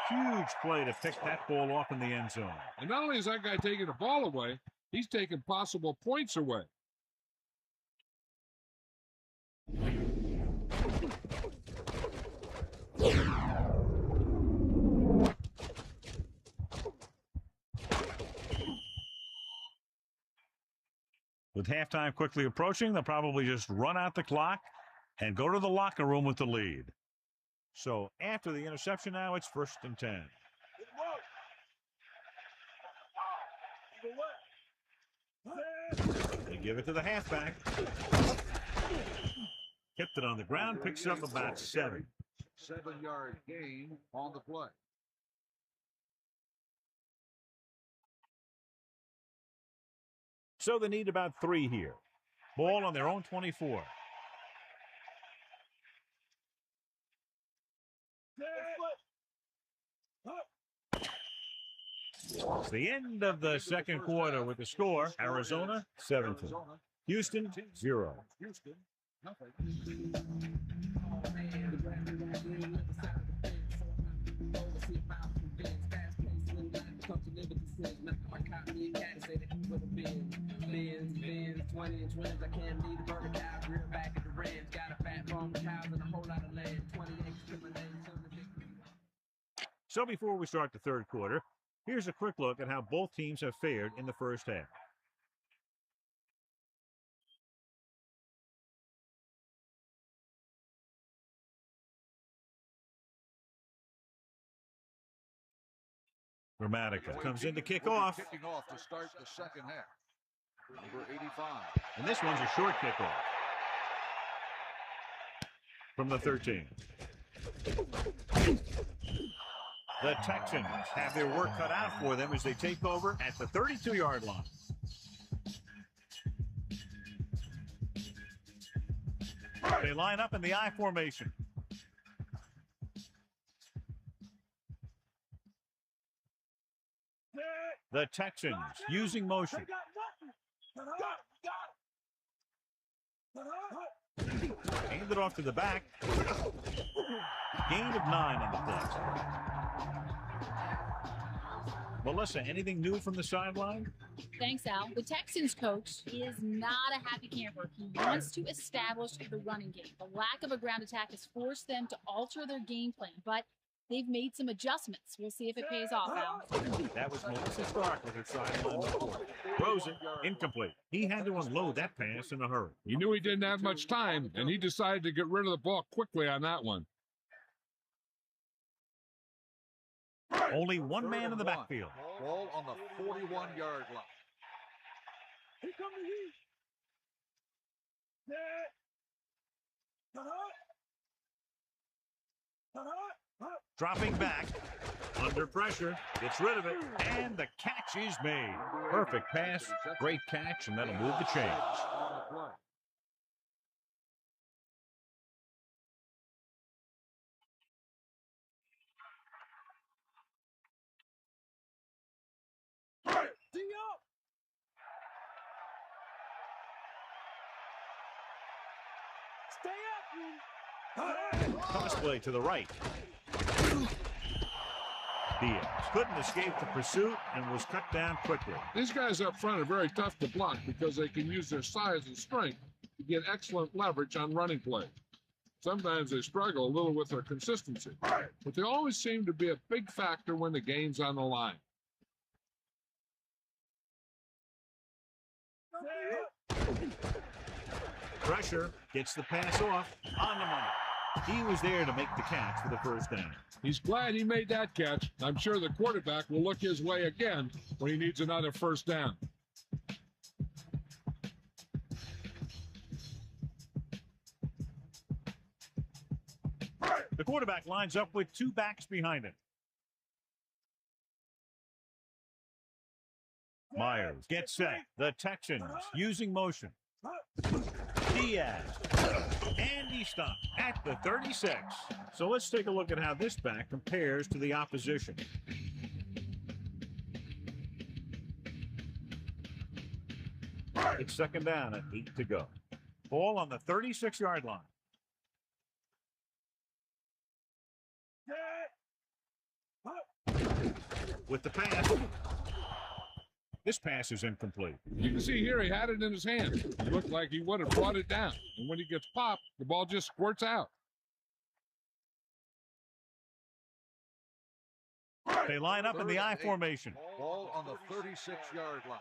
Huge play to pick that ball off in the end zone. And not only is that guy taking the ball away, he's taking possible points away. With halftime quickly approaching, they'll probably just run out the clock and go to the locker room with the lead. So after the interception now, it's 1st and 10. They give it to the halfback. Kept it on the ground, picks up about 7. 7-yard gain on the play. So they need about 3 here. Ball on their own 24. It's the end of the second quarter with the score. Arizona, 17. Houston, 0. Houston, nothing. Benz, 20 and 20s. I can't leave the burger cow. Rear back at the ranch. Got a fat farm, cows, and a whole lot of land. 20 acres to So before we start the third quarter, here's a quick look at how both teams have fared in the first half. Gramatica comes in to kick off. Kicking off to start the second half. Number 85. And this one's a short kickoff from the 13. The Texans have their work cut out for them as they take over at the 32-yard line. They line up in the I formation. The Texans using motion. Hand it off to the back. Gain of 9 on the play. Melissa, anything new from the sideline? Thanks, Al. The Texans coach is not a happy camper. He wants to establish the running game. The lack of a ground attack has forced them to alter their game plan, but they've made some adjustments. We'll see if it pays off, Al. That was Melissa Stark with her sideline report. Throws it, incomplete. He had to unload that pass in a hurry. He knew he didn't have much time, and he decided to get rid of the ball quickly on that one. Only one man in the backfield. Ball on the 41-yard line. Here come the heat. Dropping back, under pressure, gets rid of it, and the catch is made. Perfect pass, great catch, and that'll move the chains. Toss play to the right. Diaz couldn't escape the pursuit and was cut down quickly. These guys up front are very tough to block because they can use their size and strength to get excellent leverage on running plays. Sometimes they struggle a little with their consistency, but they always seem to be a big factor when the game's on the line. Pressure gets the pass off on the money. He was there to make the catch for the first down. He's glad he made that catch. I'm sure the quarterback will look his way again when he needs another first down. The quarterback lines up with two backs behind him. Myers gets set. The Texans using motion. Diaz. And he stopped at the 36. So let's take a look at how this back compares to the opposition. It's second down at 8 to go. Ball on the 36-yard line. With the pass. This pass is incomplete. You can see here he had it in his hand. It looked like he would have brought it down. And when he gets popped, the ball just squirts out. They line up in the I formation. Ball on the 36-yard line.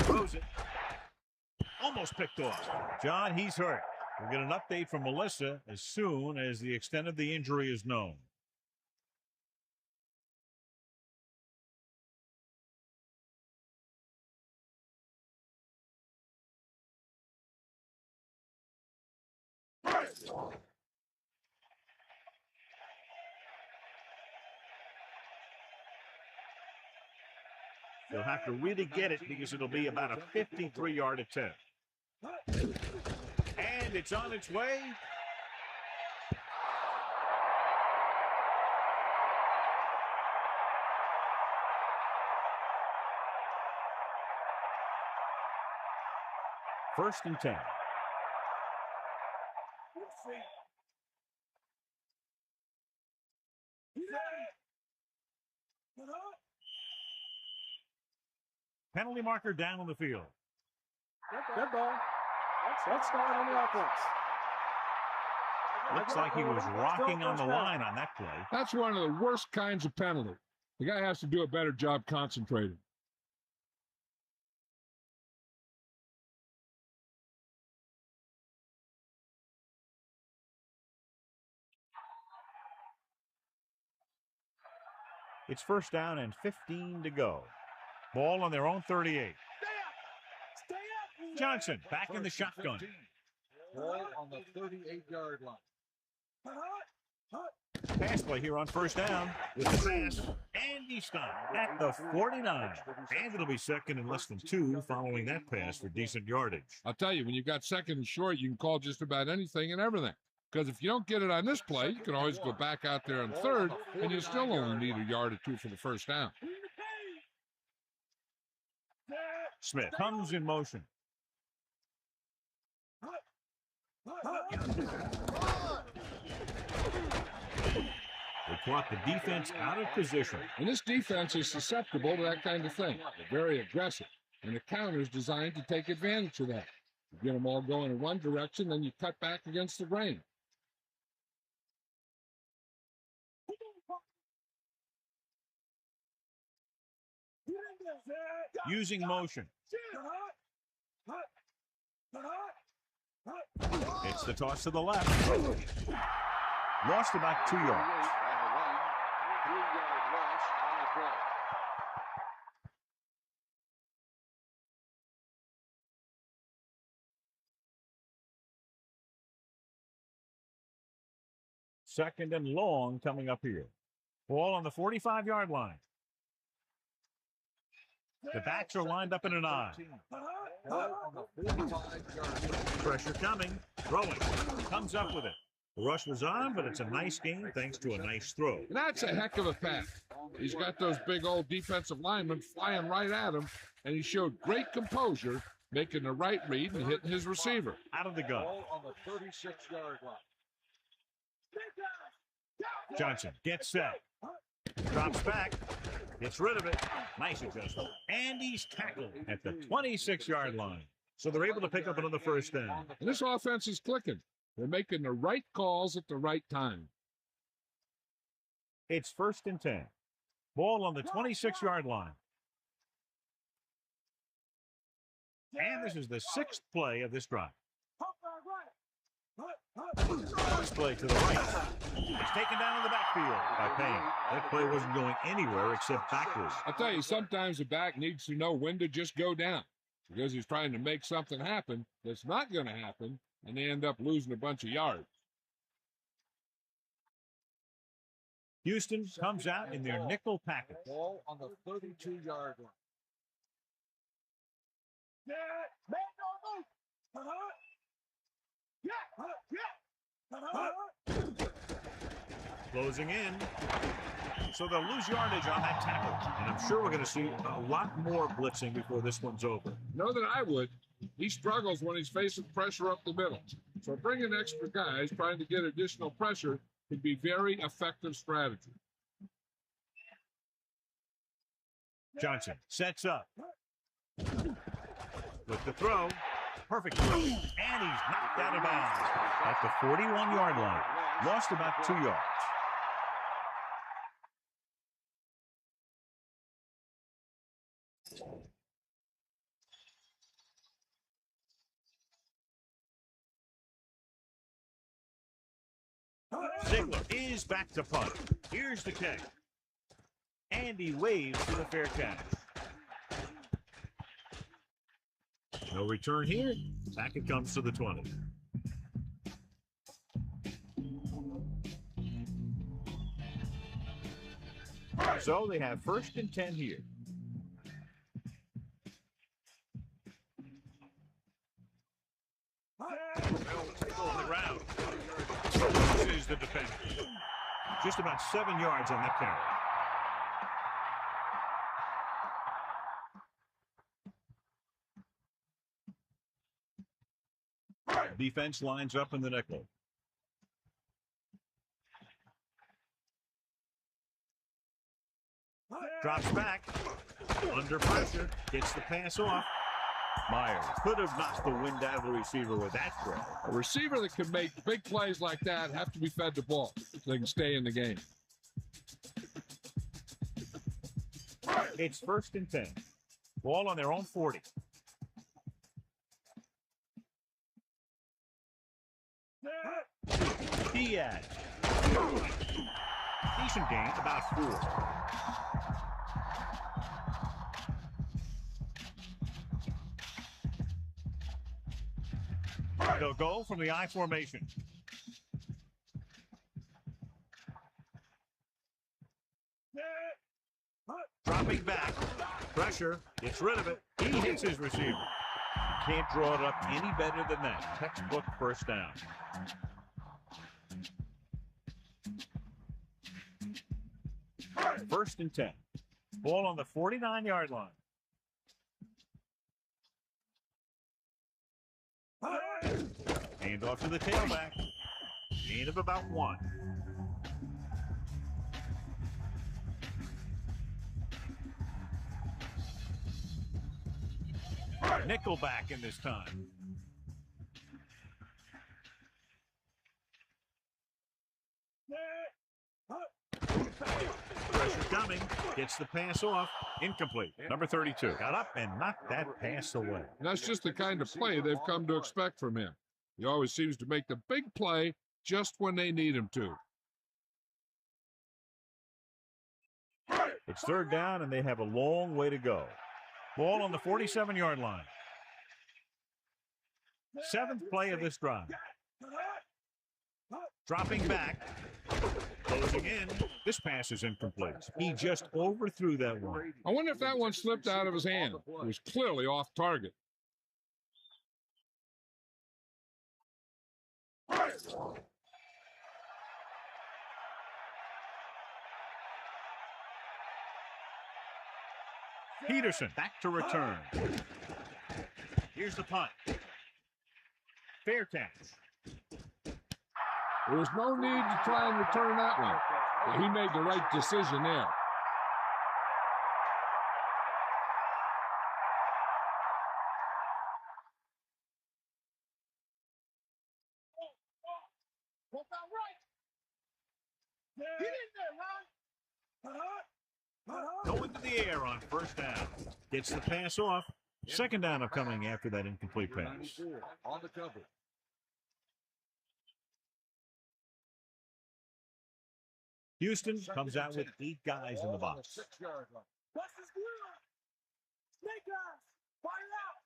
Throws it. Almost picked off. John, he's hurt. We'll get an update from Melissa as soon as the extent of the injury is known. They'll have to really get it because it'll be about a 53-yard attempt. And it's on its way. First and 10. Penalty marker down on the field. Good ball. Let's start on the offense. Looks like he was rocking on the line on that play. That's one of the worst kinds of penalty. The guy has to do a better job concentrating. It's first down and 15 to go. Ball on their own 38. Johnson back in the shotgun. Ball on the 38-yard line. Pass play here on first down with the pass, and he stopped at the 49. And it'll be second and less than 2 following that pass for decent yardage. I'll tell you, when you've got second and short, you can call just about anything and everything. Because if you don't get it on this play, you can always go back out there on third, and you still only need a yard or two for the first down. Smith comes in motion. They caught the defense out of position. And this defense is susceptible to that kind of thing. They're very aggressive, and the counter is designed to take advantage of that. You get them all going in one direction, then you cut back against the grain. Using motion. It's the toss to the left. Lost about 2 yards. Second and long coming up here. Ball on the 45-yard line. The backs are lined up in an I. Pressure coming. Throwing. Comes up with it. The rush was on, but it's a nice game thanks to a nice throw. That's a heck of a pass. He's got those big old defensive linemen flying right at him, and he showed great composure, making the right read and hitting his receiver. Out of the gun. On the 36-yard line. Johnson gets set. Drops back. Gets rid of it. Nice adjustment. And he's tackled at the 26-yard line. So they're able to pick up another first down. And this offense is clicking. They're making the right calls at the right time. It's first and 10. Ball on the 26-yard line. And this is the 6th play of this drive. First play to the right. It's taken down in the backfield by Payne. That play wasn't going anywhere except backwards. I'll tell you, sometimes the back needs to know when to just go down because he's trying to make something happen that's not going to happen, and they end up losing a bunch of yards. Houston comes out in their nickel package. Ball on the 32-yard line. Closing in. So they'll lose yardage on that tackle. And I'm sure we're going to see a lot more blitzing before this one's over. Know that I would. He struggles when he's facing pressure up the middle. So bringing extra guys, trying to get additional pressure, could be very effective strategy. Johnson sets up. With the throw. Perfect throw. And he's knocked out of bounds at the 41-yard line. Lost about 2 yards. Ziegler is back to punt. Here's the kick. And he waves for the fair catch. No return here. Back it comes to the 20. So they have first and 10 here. On the round. This is the defender. Just about 7 yards on that carry. Defense lines up in the nickel. Drops back. under pressure, gets the pass off. Myers could have knocked the wind out of the receiver with that throw. A receiver that can make big plays like that have to be fed the ball so they can stay in the game. It's 1st and 10. Ball on their own 40. Diaz. Decent gain, about 4. They'll go from the I formation. Dropping back. Pressure. Gets rid of it. He hits his receiver. Can't draw it up any better than that. Textbook first down. First and 10. Ball on the 49-yard line. Hand off to the tailback. Gain of about 1. Nickel back in this time. Pressure coming. Gets the pass off. Incomplete. Number 32. Got up and knocked that pass away. And that's just the kind of play they've come to expect from him. He always seems to make the big play just when they need him to. It's 3rd down, and they have a long way to go. Ball on the 47-yard line. 7th play of this drive. Dropping back. Closing in. This pass is incomplete. He just overthrew that one. I wonder if that one slipped out of his hand. It was clearly off target. Peterson back to return. Here's the punt. Fair catch. There was no need to try and return that one, but he made the right decision there. Going to the air on 1st down. Gets the pass off. 2nd down upcoming after that incomplete pass. On the cover. Houston comes out with 8 guys in the box. 6-yard line. Bust his glove. Snake eyes. Fire out.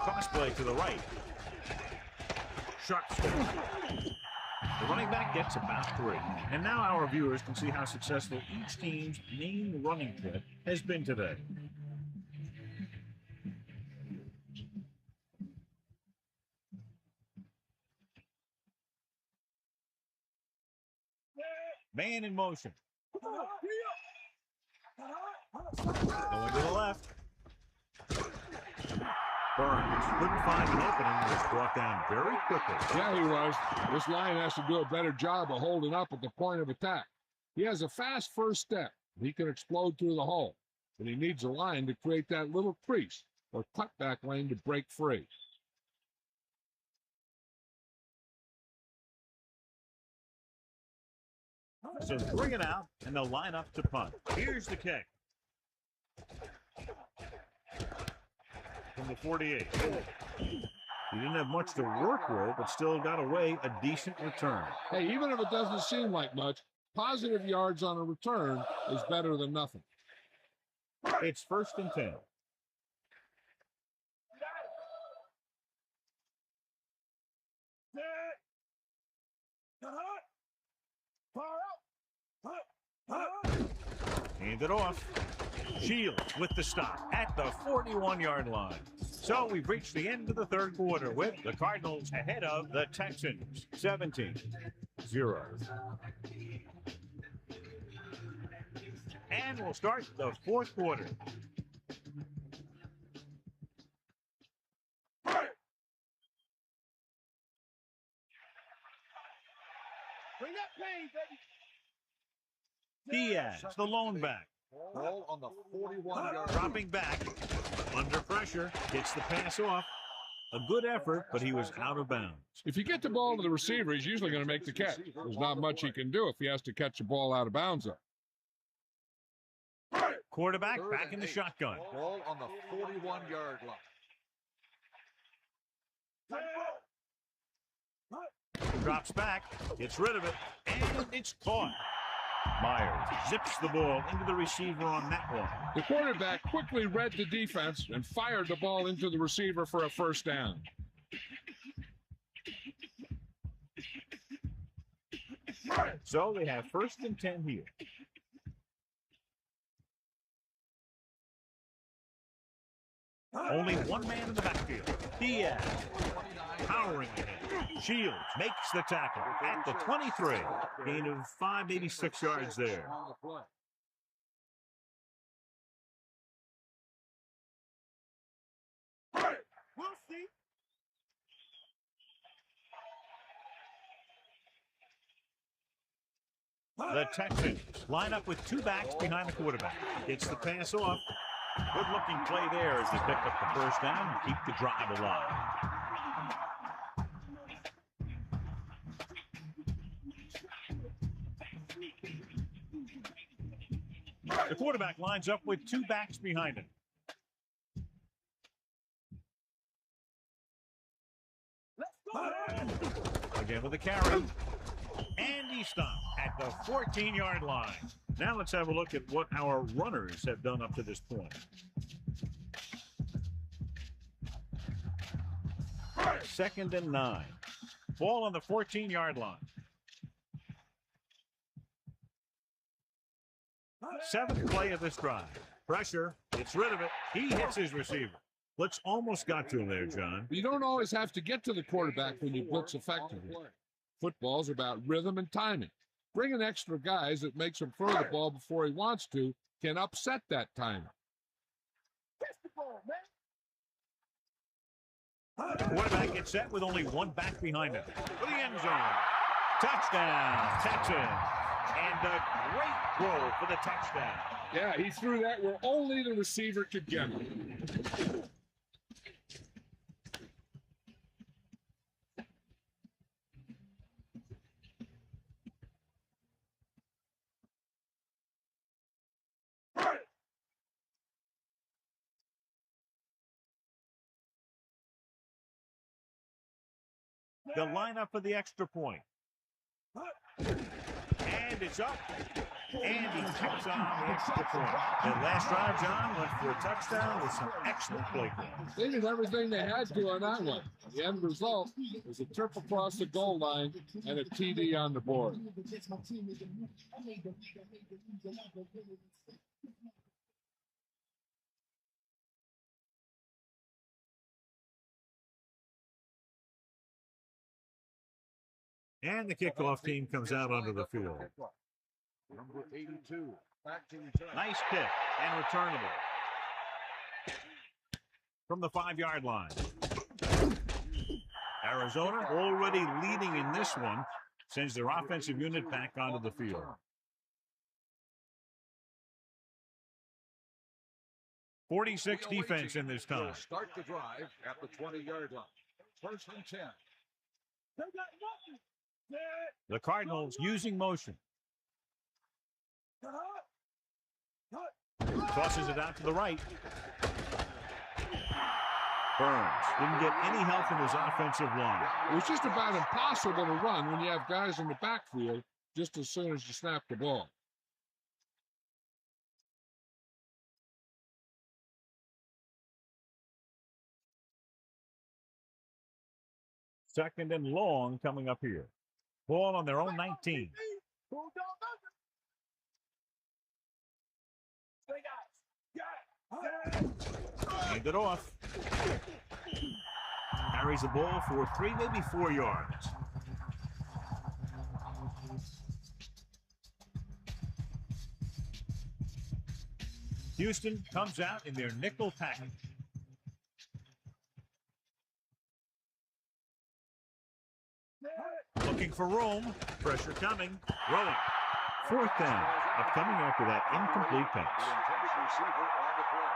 Cross play to the right. Sharp step. The running back gets about 3. And now our viewers can see how successful each team's main running threat has been today. Man in motion. Going to the left. Burns couldn't find an opening and was brought down very quickly. Yeah, he was. This line has to do a better job of holding up at the point of attack. He has a fast first step. He can explode through the hole, but he needs a line to create that little crease or cutback lane to break free. So bring it out, and they'll line up to punt. Here's the kick. From the 48. He didn't have much to work with, but still got away a decent return. Hey, even if it doesn't seem like much, positive yards on a return is better than nothing. It's 1st and 10. Hand it off. Shields with the stop at the 41-yard line. So we've reached the end of the 3rd quarter with the Cardinals ahead of the Texans, 17-0. And we'll start the 4th quarter. Bring that pain, baby. Diaz, the lone back. Ball on the 41-yard. Dropping back. Under pressure. Gets the pass off. A good effort, but he was out of bounds. If you get the ball to the receiver, he's usually going to make the catch. There's not much he can do if he has to catch the ball out of bounds. Quarterback back in the shotgun. Ball on the 41-yard line. Drops back, gets rid of it, and it's caught. Myers zips the ball into the receiver on that one. The quarterback quickly read the defense and fired the ball into the receiver for a first down. So they have 1st and 10 here. Only one man in the backfield. Diaz powering ahead. Shields makes the tackle at the 23. Gain of 5, maybe 6 yards there. We'll see. The Texans line up with 2 backs behind the quarterback. Gets the pass off. Good-looking play there as they pick up the first down and keep the drive alive. The quarterback lines up with 2 backs behind him. Again with a carry. And he stopped at the 14-yard line. Now let's have a look at what our runners have done up to this point. Second and 9. Ball on the 14-yard line. 7th play of this drive. Pressure. Gets rid of it. He hits his receiver. Blitz almost got to him there, John. You don't always have to get to the quarterback when you blitz effectively. Football's about rhythm and timing. Bringing extra guys that makes him throw the ball before he wants to can upset that timing. The quarterback gets set with only 1 back behind him. For the end zone. Touchdown, Texans. And a great throw for the touchdown. Yeah, he threw that where only the receiver could get it. The lineup for the extra point. And it's up. And he kicks on the extra point. The last drive, John, went for a touchdown with some excellent play. They did everything they had to on that one. The end result was a trip across the goal line and a TD on the board. And the kickoff team comes out onto the field. Number 82, back to return. Nice kick and returnable. From the 5-yard line. Arizona already leading in this one. Sends their offensive unit back onto the field. .46 defense in this time. Start the drive at the 20-yard line. 1st and 10. The Cardinals using motion. Tosses it out to the right. Burns didn't get any help from his offensive line. It was just about impossible to run when you have guys in the backfield just as soon as you snap the ball. Second and long coming up here. Ball on their own 19. Hand it off. Carries the ball for 3, maybe 4 yards. Houston comes out in their nickel package. Looking for room. Pressure coming. Throwing. Fourth down, upcoming after that incomplete pass. The intended receiver on the play.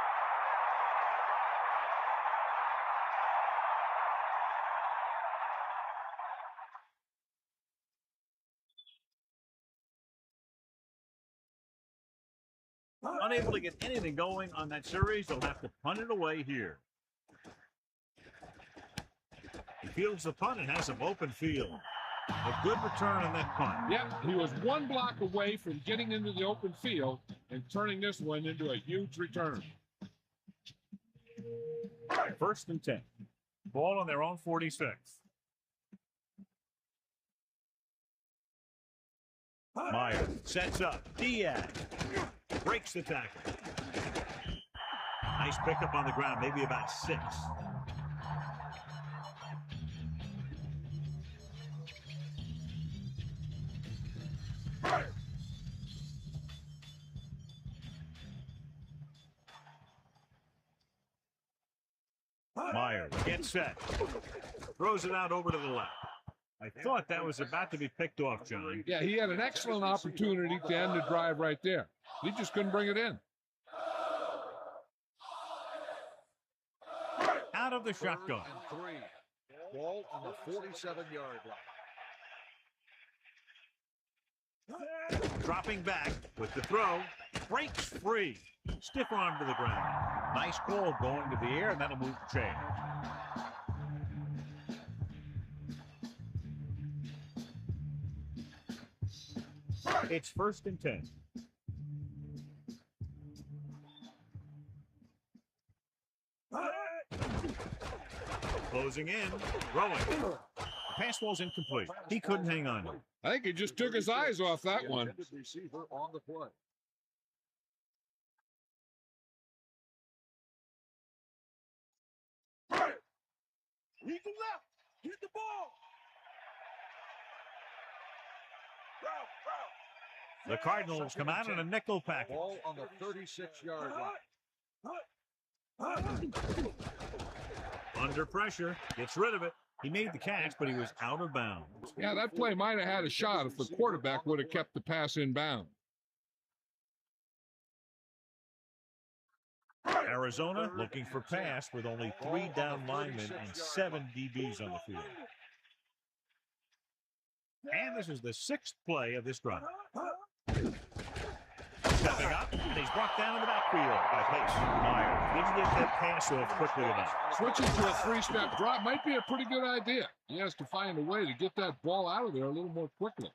Unable to get anything going on that series, they'll have to punt it away here. He fields the punt and has some open field. A good return on that punt. Yeah, he was one block away from getting into the open field and turning this one into a huge return. First and 10. Ball on their own 46. Meyer sets up. Diaz breaks the tackle. Nice pickup on the ground, maybe about 6. Meyer gets set. Throws it out over to the left. I thought that was about to be picked off, John. Yeah, he had an excellent opportunity to end the drive right there. He just couldn't bring it in. Out of the shotgun. And 3. Ball on the 47-yard line. Dropping back with the throw. Breaks free. Stiff arm to the ground. Nice call going to the air, and that'll move the chain. It's first and 10. Closing in. Throwing. The pass ball's incomplete. He couldn't hang on. I think he just took his eyes off that one. The intended receiver on the play. Lead the left. Hit the ball. The Cardinals come out in a nickel package. Ball on the 36-yard line. Under pressure. Gets rid of it. He made the catch, but he was out of bounds. Yeah, that play might have had a shot if the quarterback would have kept the pass in bounds. Arizona looking for pass with only 3 down linemen and 7 DBs on the field. And this is the 6th play of this drive. Stepping up, and he's brought down in the backfield by Pace. Meyer didn't get that pass off quickly enough. Switching to a 3-step drop might be a pretty good idea. He has to find a way to get that ball out of there a little more quickly.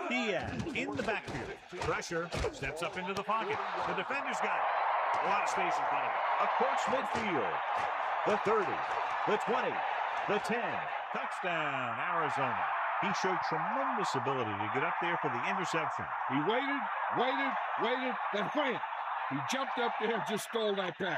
Diaz in the backfield. Pressure. Steps up into the pocket. The defender's got it. A lot of space in front of him. Across midfield. The 30. The 20. The 10. Touchdown, Arizona. He showed tremendous ability to get up there for the interception. He waited, then wham! He jumped up there and just stole that pass.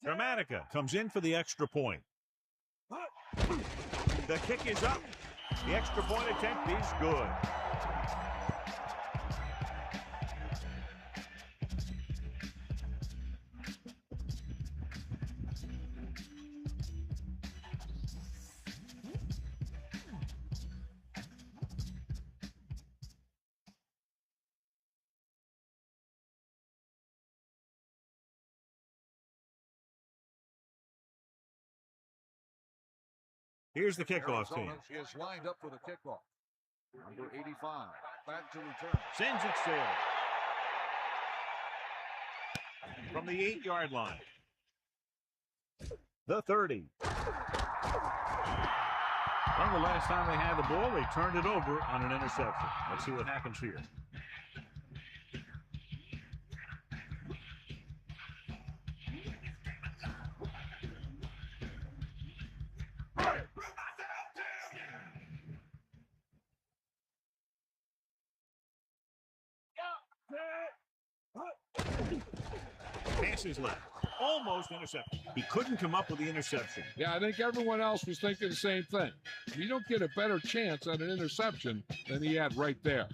Dramatica comes in for the extra point. The kick is up. The extra point attempt is good. Here's the kickoff team. Arizona is lined up for the kickoff. Number 85, back to return. Sends it sailing. From the 8-yard line. The 30. Well, the last time they had the ball, they turned it over on an interception. Let's see what happens here. Passes left. Almost intercepted. He couldn't come up with the interception. Yeah, I think everyone else was thinking the same thing. You don't get a better chance at an interception than he had right there.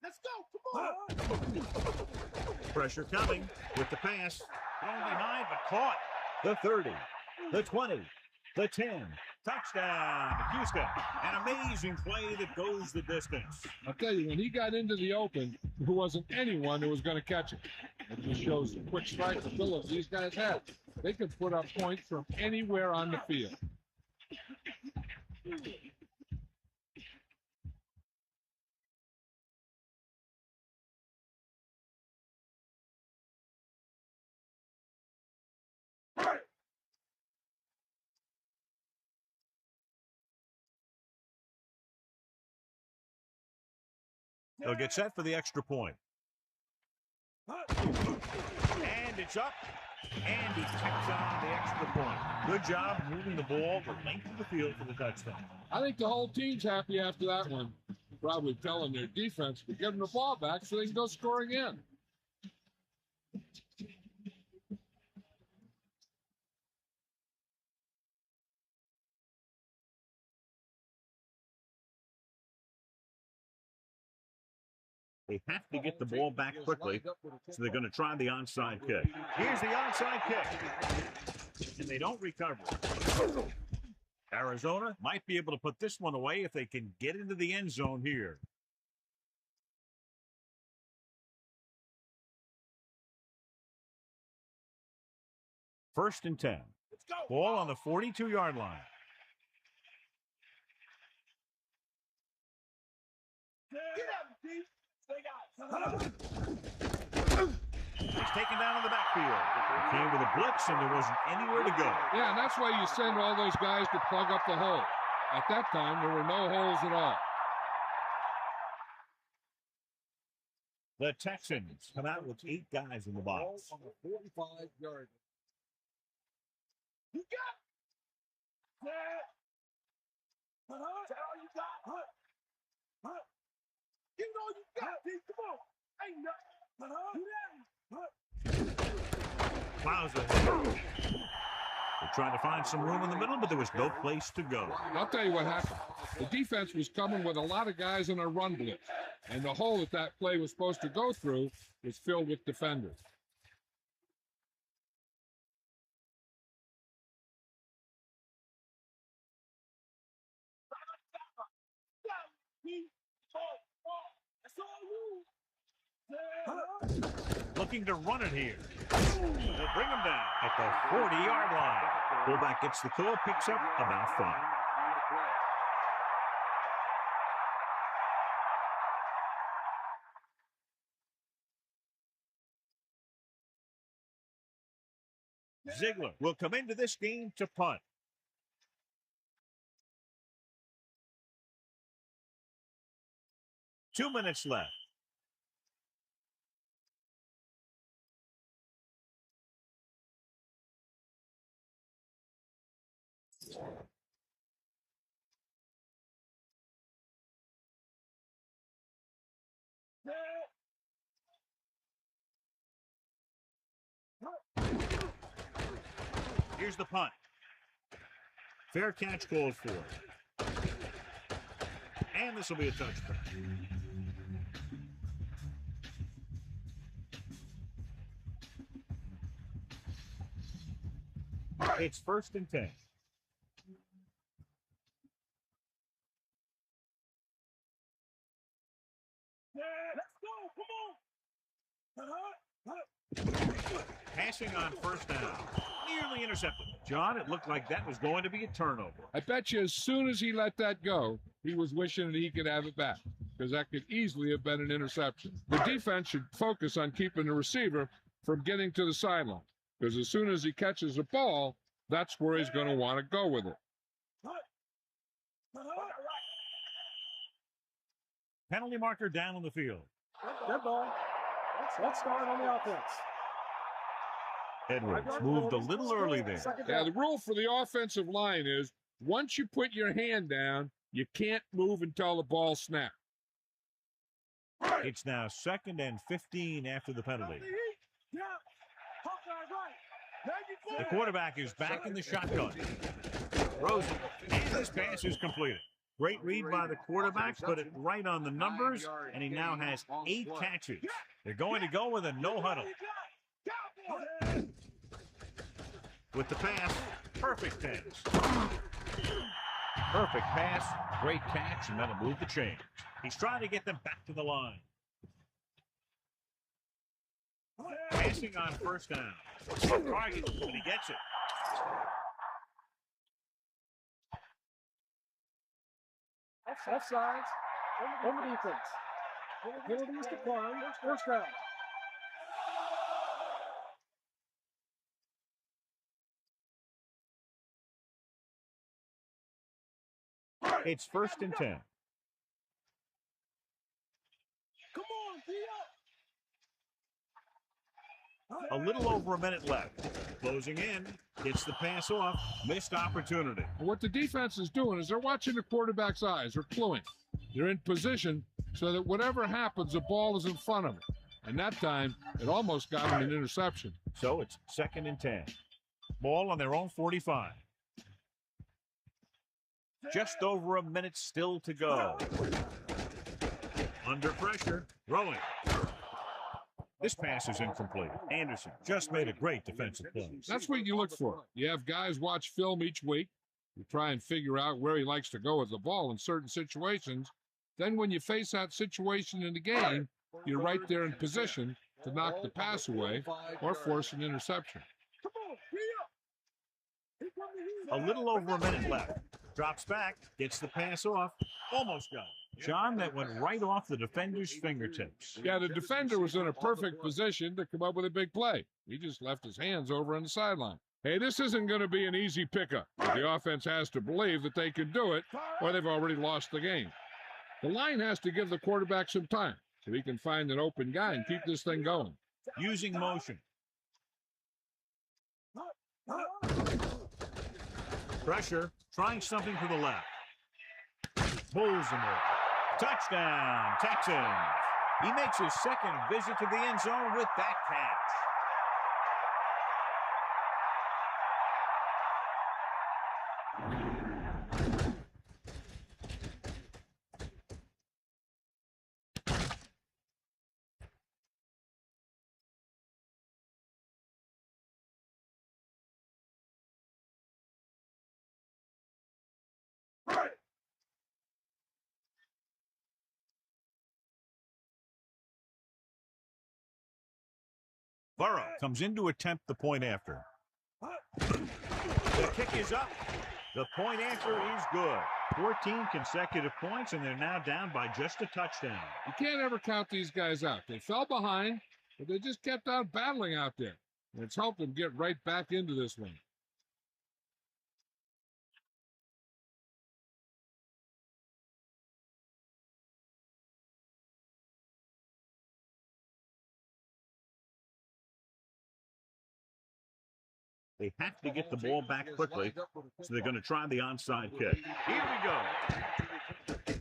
Let's go. Come on. Pressure coming with the pass. Thrown behind, but caught. The 30, the 20, the 10. Touchdown, Houston. An amazing play that goes the distance. I'll tell you, when he got into the open, there wasn't anyone who was going to catch it. It just shows the quick strike ability these guys have. They can put up points from anywhere on the field. They'll get set for the extra point. And it's up. And he tacks on the extra point. Good job moving the ball the length of the field for the touchdown. I think the whole team's happy after that one. Probably telling their defense to give them the ball back so they can go scoring in. They have to get the ball back quickly, so they're going to try the onside kick. Here's the onside kick. And they don't recover. Arizona might be able to put this one away if they can get into the end zone here. First and 10. Ball on the 42-yard line. Get up, Steve. He's taken down in the backfield. He came with a blitz, and there wasn't anywhere to go. Yeah, and that's why you send all those guys to plug up the hole. At that time, there were no holes at all. The Texans come out with 8 guys in the box. On the 45-yard. You got it. That's all you got. You know you got it. Come on. Ain't nothing. Plows it. They're trying to find some room in the middle, but there was no place to go. I'll tell you what happened. The defense was coming with a lot of guys in a run blitz, and the hole that that play was supposed to go through was filled with defenders. Looking to run it here. They'll bring him down at the 40-yard line. Fullback gets the call, picks up about 5. Ziegler will come into this game to punt. Two minutes left. Here's the punt. Fair catch called for. And this will be a touchback. It's first and 10. Let's go. Come on. Passing on first down. Nearly intercepted. John, it looked like that was going to be a turnover. I bet you as soon as he let that go, he was wishing that he could have it back, because that could easily have been an interception. The defense should focus on keeping the receiver from getting to the sideline, because as soon as he catches the ball, that's where he's going to want to go with it. Penalty marker down on the field. Good ball. Let's start on the offense. Edwards moved a little early there. Yeah, the rule for the offensive line is once you put your hand down, you can't move until the ball snaps. It's now 2nd and 15 after the penalty. The quarterback is back in the shotgun. Throws it, and this pass is completed. Great read by the quarterback, put it right on the numbers, and he now has 8 catches. They're going to go with a no huddle. With the pass, perfect pass. Perfect pass, great catch, and that'll move the chains. He's trying to get them back to the line. Passing on first down. Target, and he gets it. Offsides. On the defense. Penalty is declined. First down. It's 1st and 10. Come on, A little over a minute left. Closing in, gets the pass off, missed opportunity. What the defense is doing is they're watching the quarterback's eyes. They're cluing. They're in position so that whatever happens, the ball is in front of them. And that time, it almost got him an interception. So it's 2nd and 10. Ball on their own 45. Just over a minute still to go. Under pressure, throwing. This pass is incomplete. Anderson just made a great defensive play. That's what you look for. You have guys watch film each week. You try and figure out where he likes to go with the ball in certain situations. Then when you face that situation in the game, you're right there in position to knock the pass away or force an interception. A little over a minute left. Drops back, gets the pass off, almost got it. John, that went right off the defender's fingertips. Yeah, the defender was in a perfect position to come up with a big play. He just left his hands over on the sideline. Hey, this isn't going to be an easy pickup. But the offense has to believe that they can do it, or they've already lost the game. The line has to give the quarterback some time so he can find an open guy and keep this thing going. Using motion. Pressure, trying something to the left. Pulls him over. Touchdown, Texans. He makes his 2nd visit to the end zone with that catch. Burrow comes in to attempt the point after. The kick is up. The point after is good. 14 consecutive points, and they're now down by just a touchdown. You can't ever count these guys out. They fell behind, but they just kept on battling out there. And it's helped them get right back into this one. They have to get the ball back quickly, so they're going to try the onside kick. Here we go.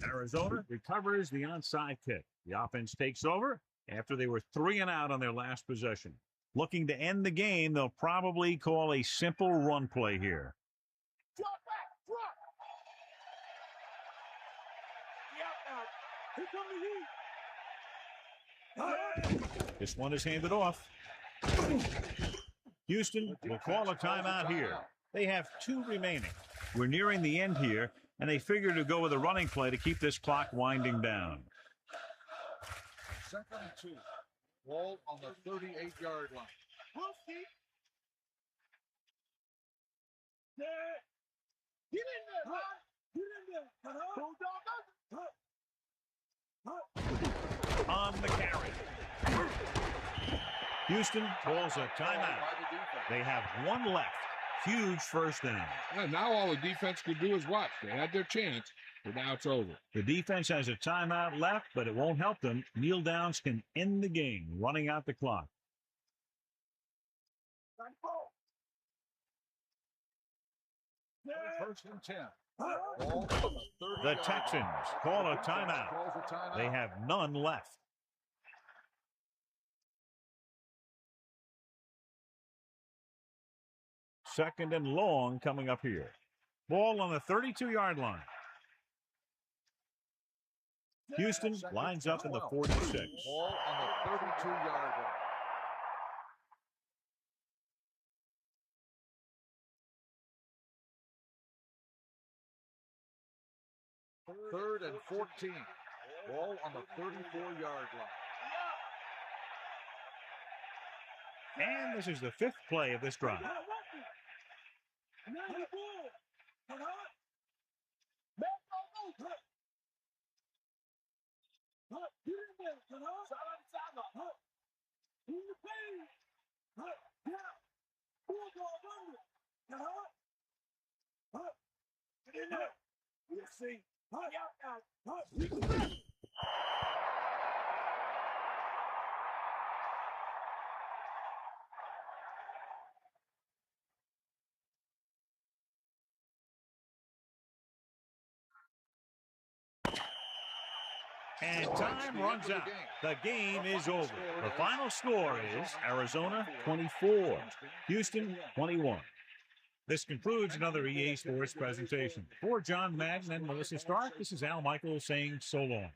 Arizona recovers the onside kick. The offense takes over after they were 3 and out on their last possession. Looking to end the game, they'll probably call a simple run play here. Drop back, drop. Here come the heat. This one is handed off. Houston will call a timeout here. They have 2 remaining. We're nearing the end here, and they figure to go with a running play to keep this clock winding down. 2nd and 2. Ball on the 38-yard line. Get in there, huh? Get in there. On the carry. Houston calls a timeout. They have one left. Huge first down. And now all the defense could do is watch. They had their chance, but now it's over. The defense has a timeout left, but it won't help them. Kneel downs can end the game, running out the clock. First and 10. The Texans call a timeout. They have none left. Second and long coming up here. Ball on the 32-yard line. Houston lines up in the 46. Ball on the 32-yard line. Third and 14. Ball on the 34-yard line. And this is the fifth play of this drive. And time runs out. The game is over. The final score is Arizona 24, Houston 21. This concludes another EA Sports presentation. For John Madden and Melissa Stark, this is Al Michaels saying so long.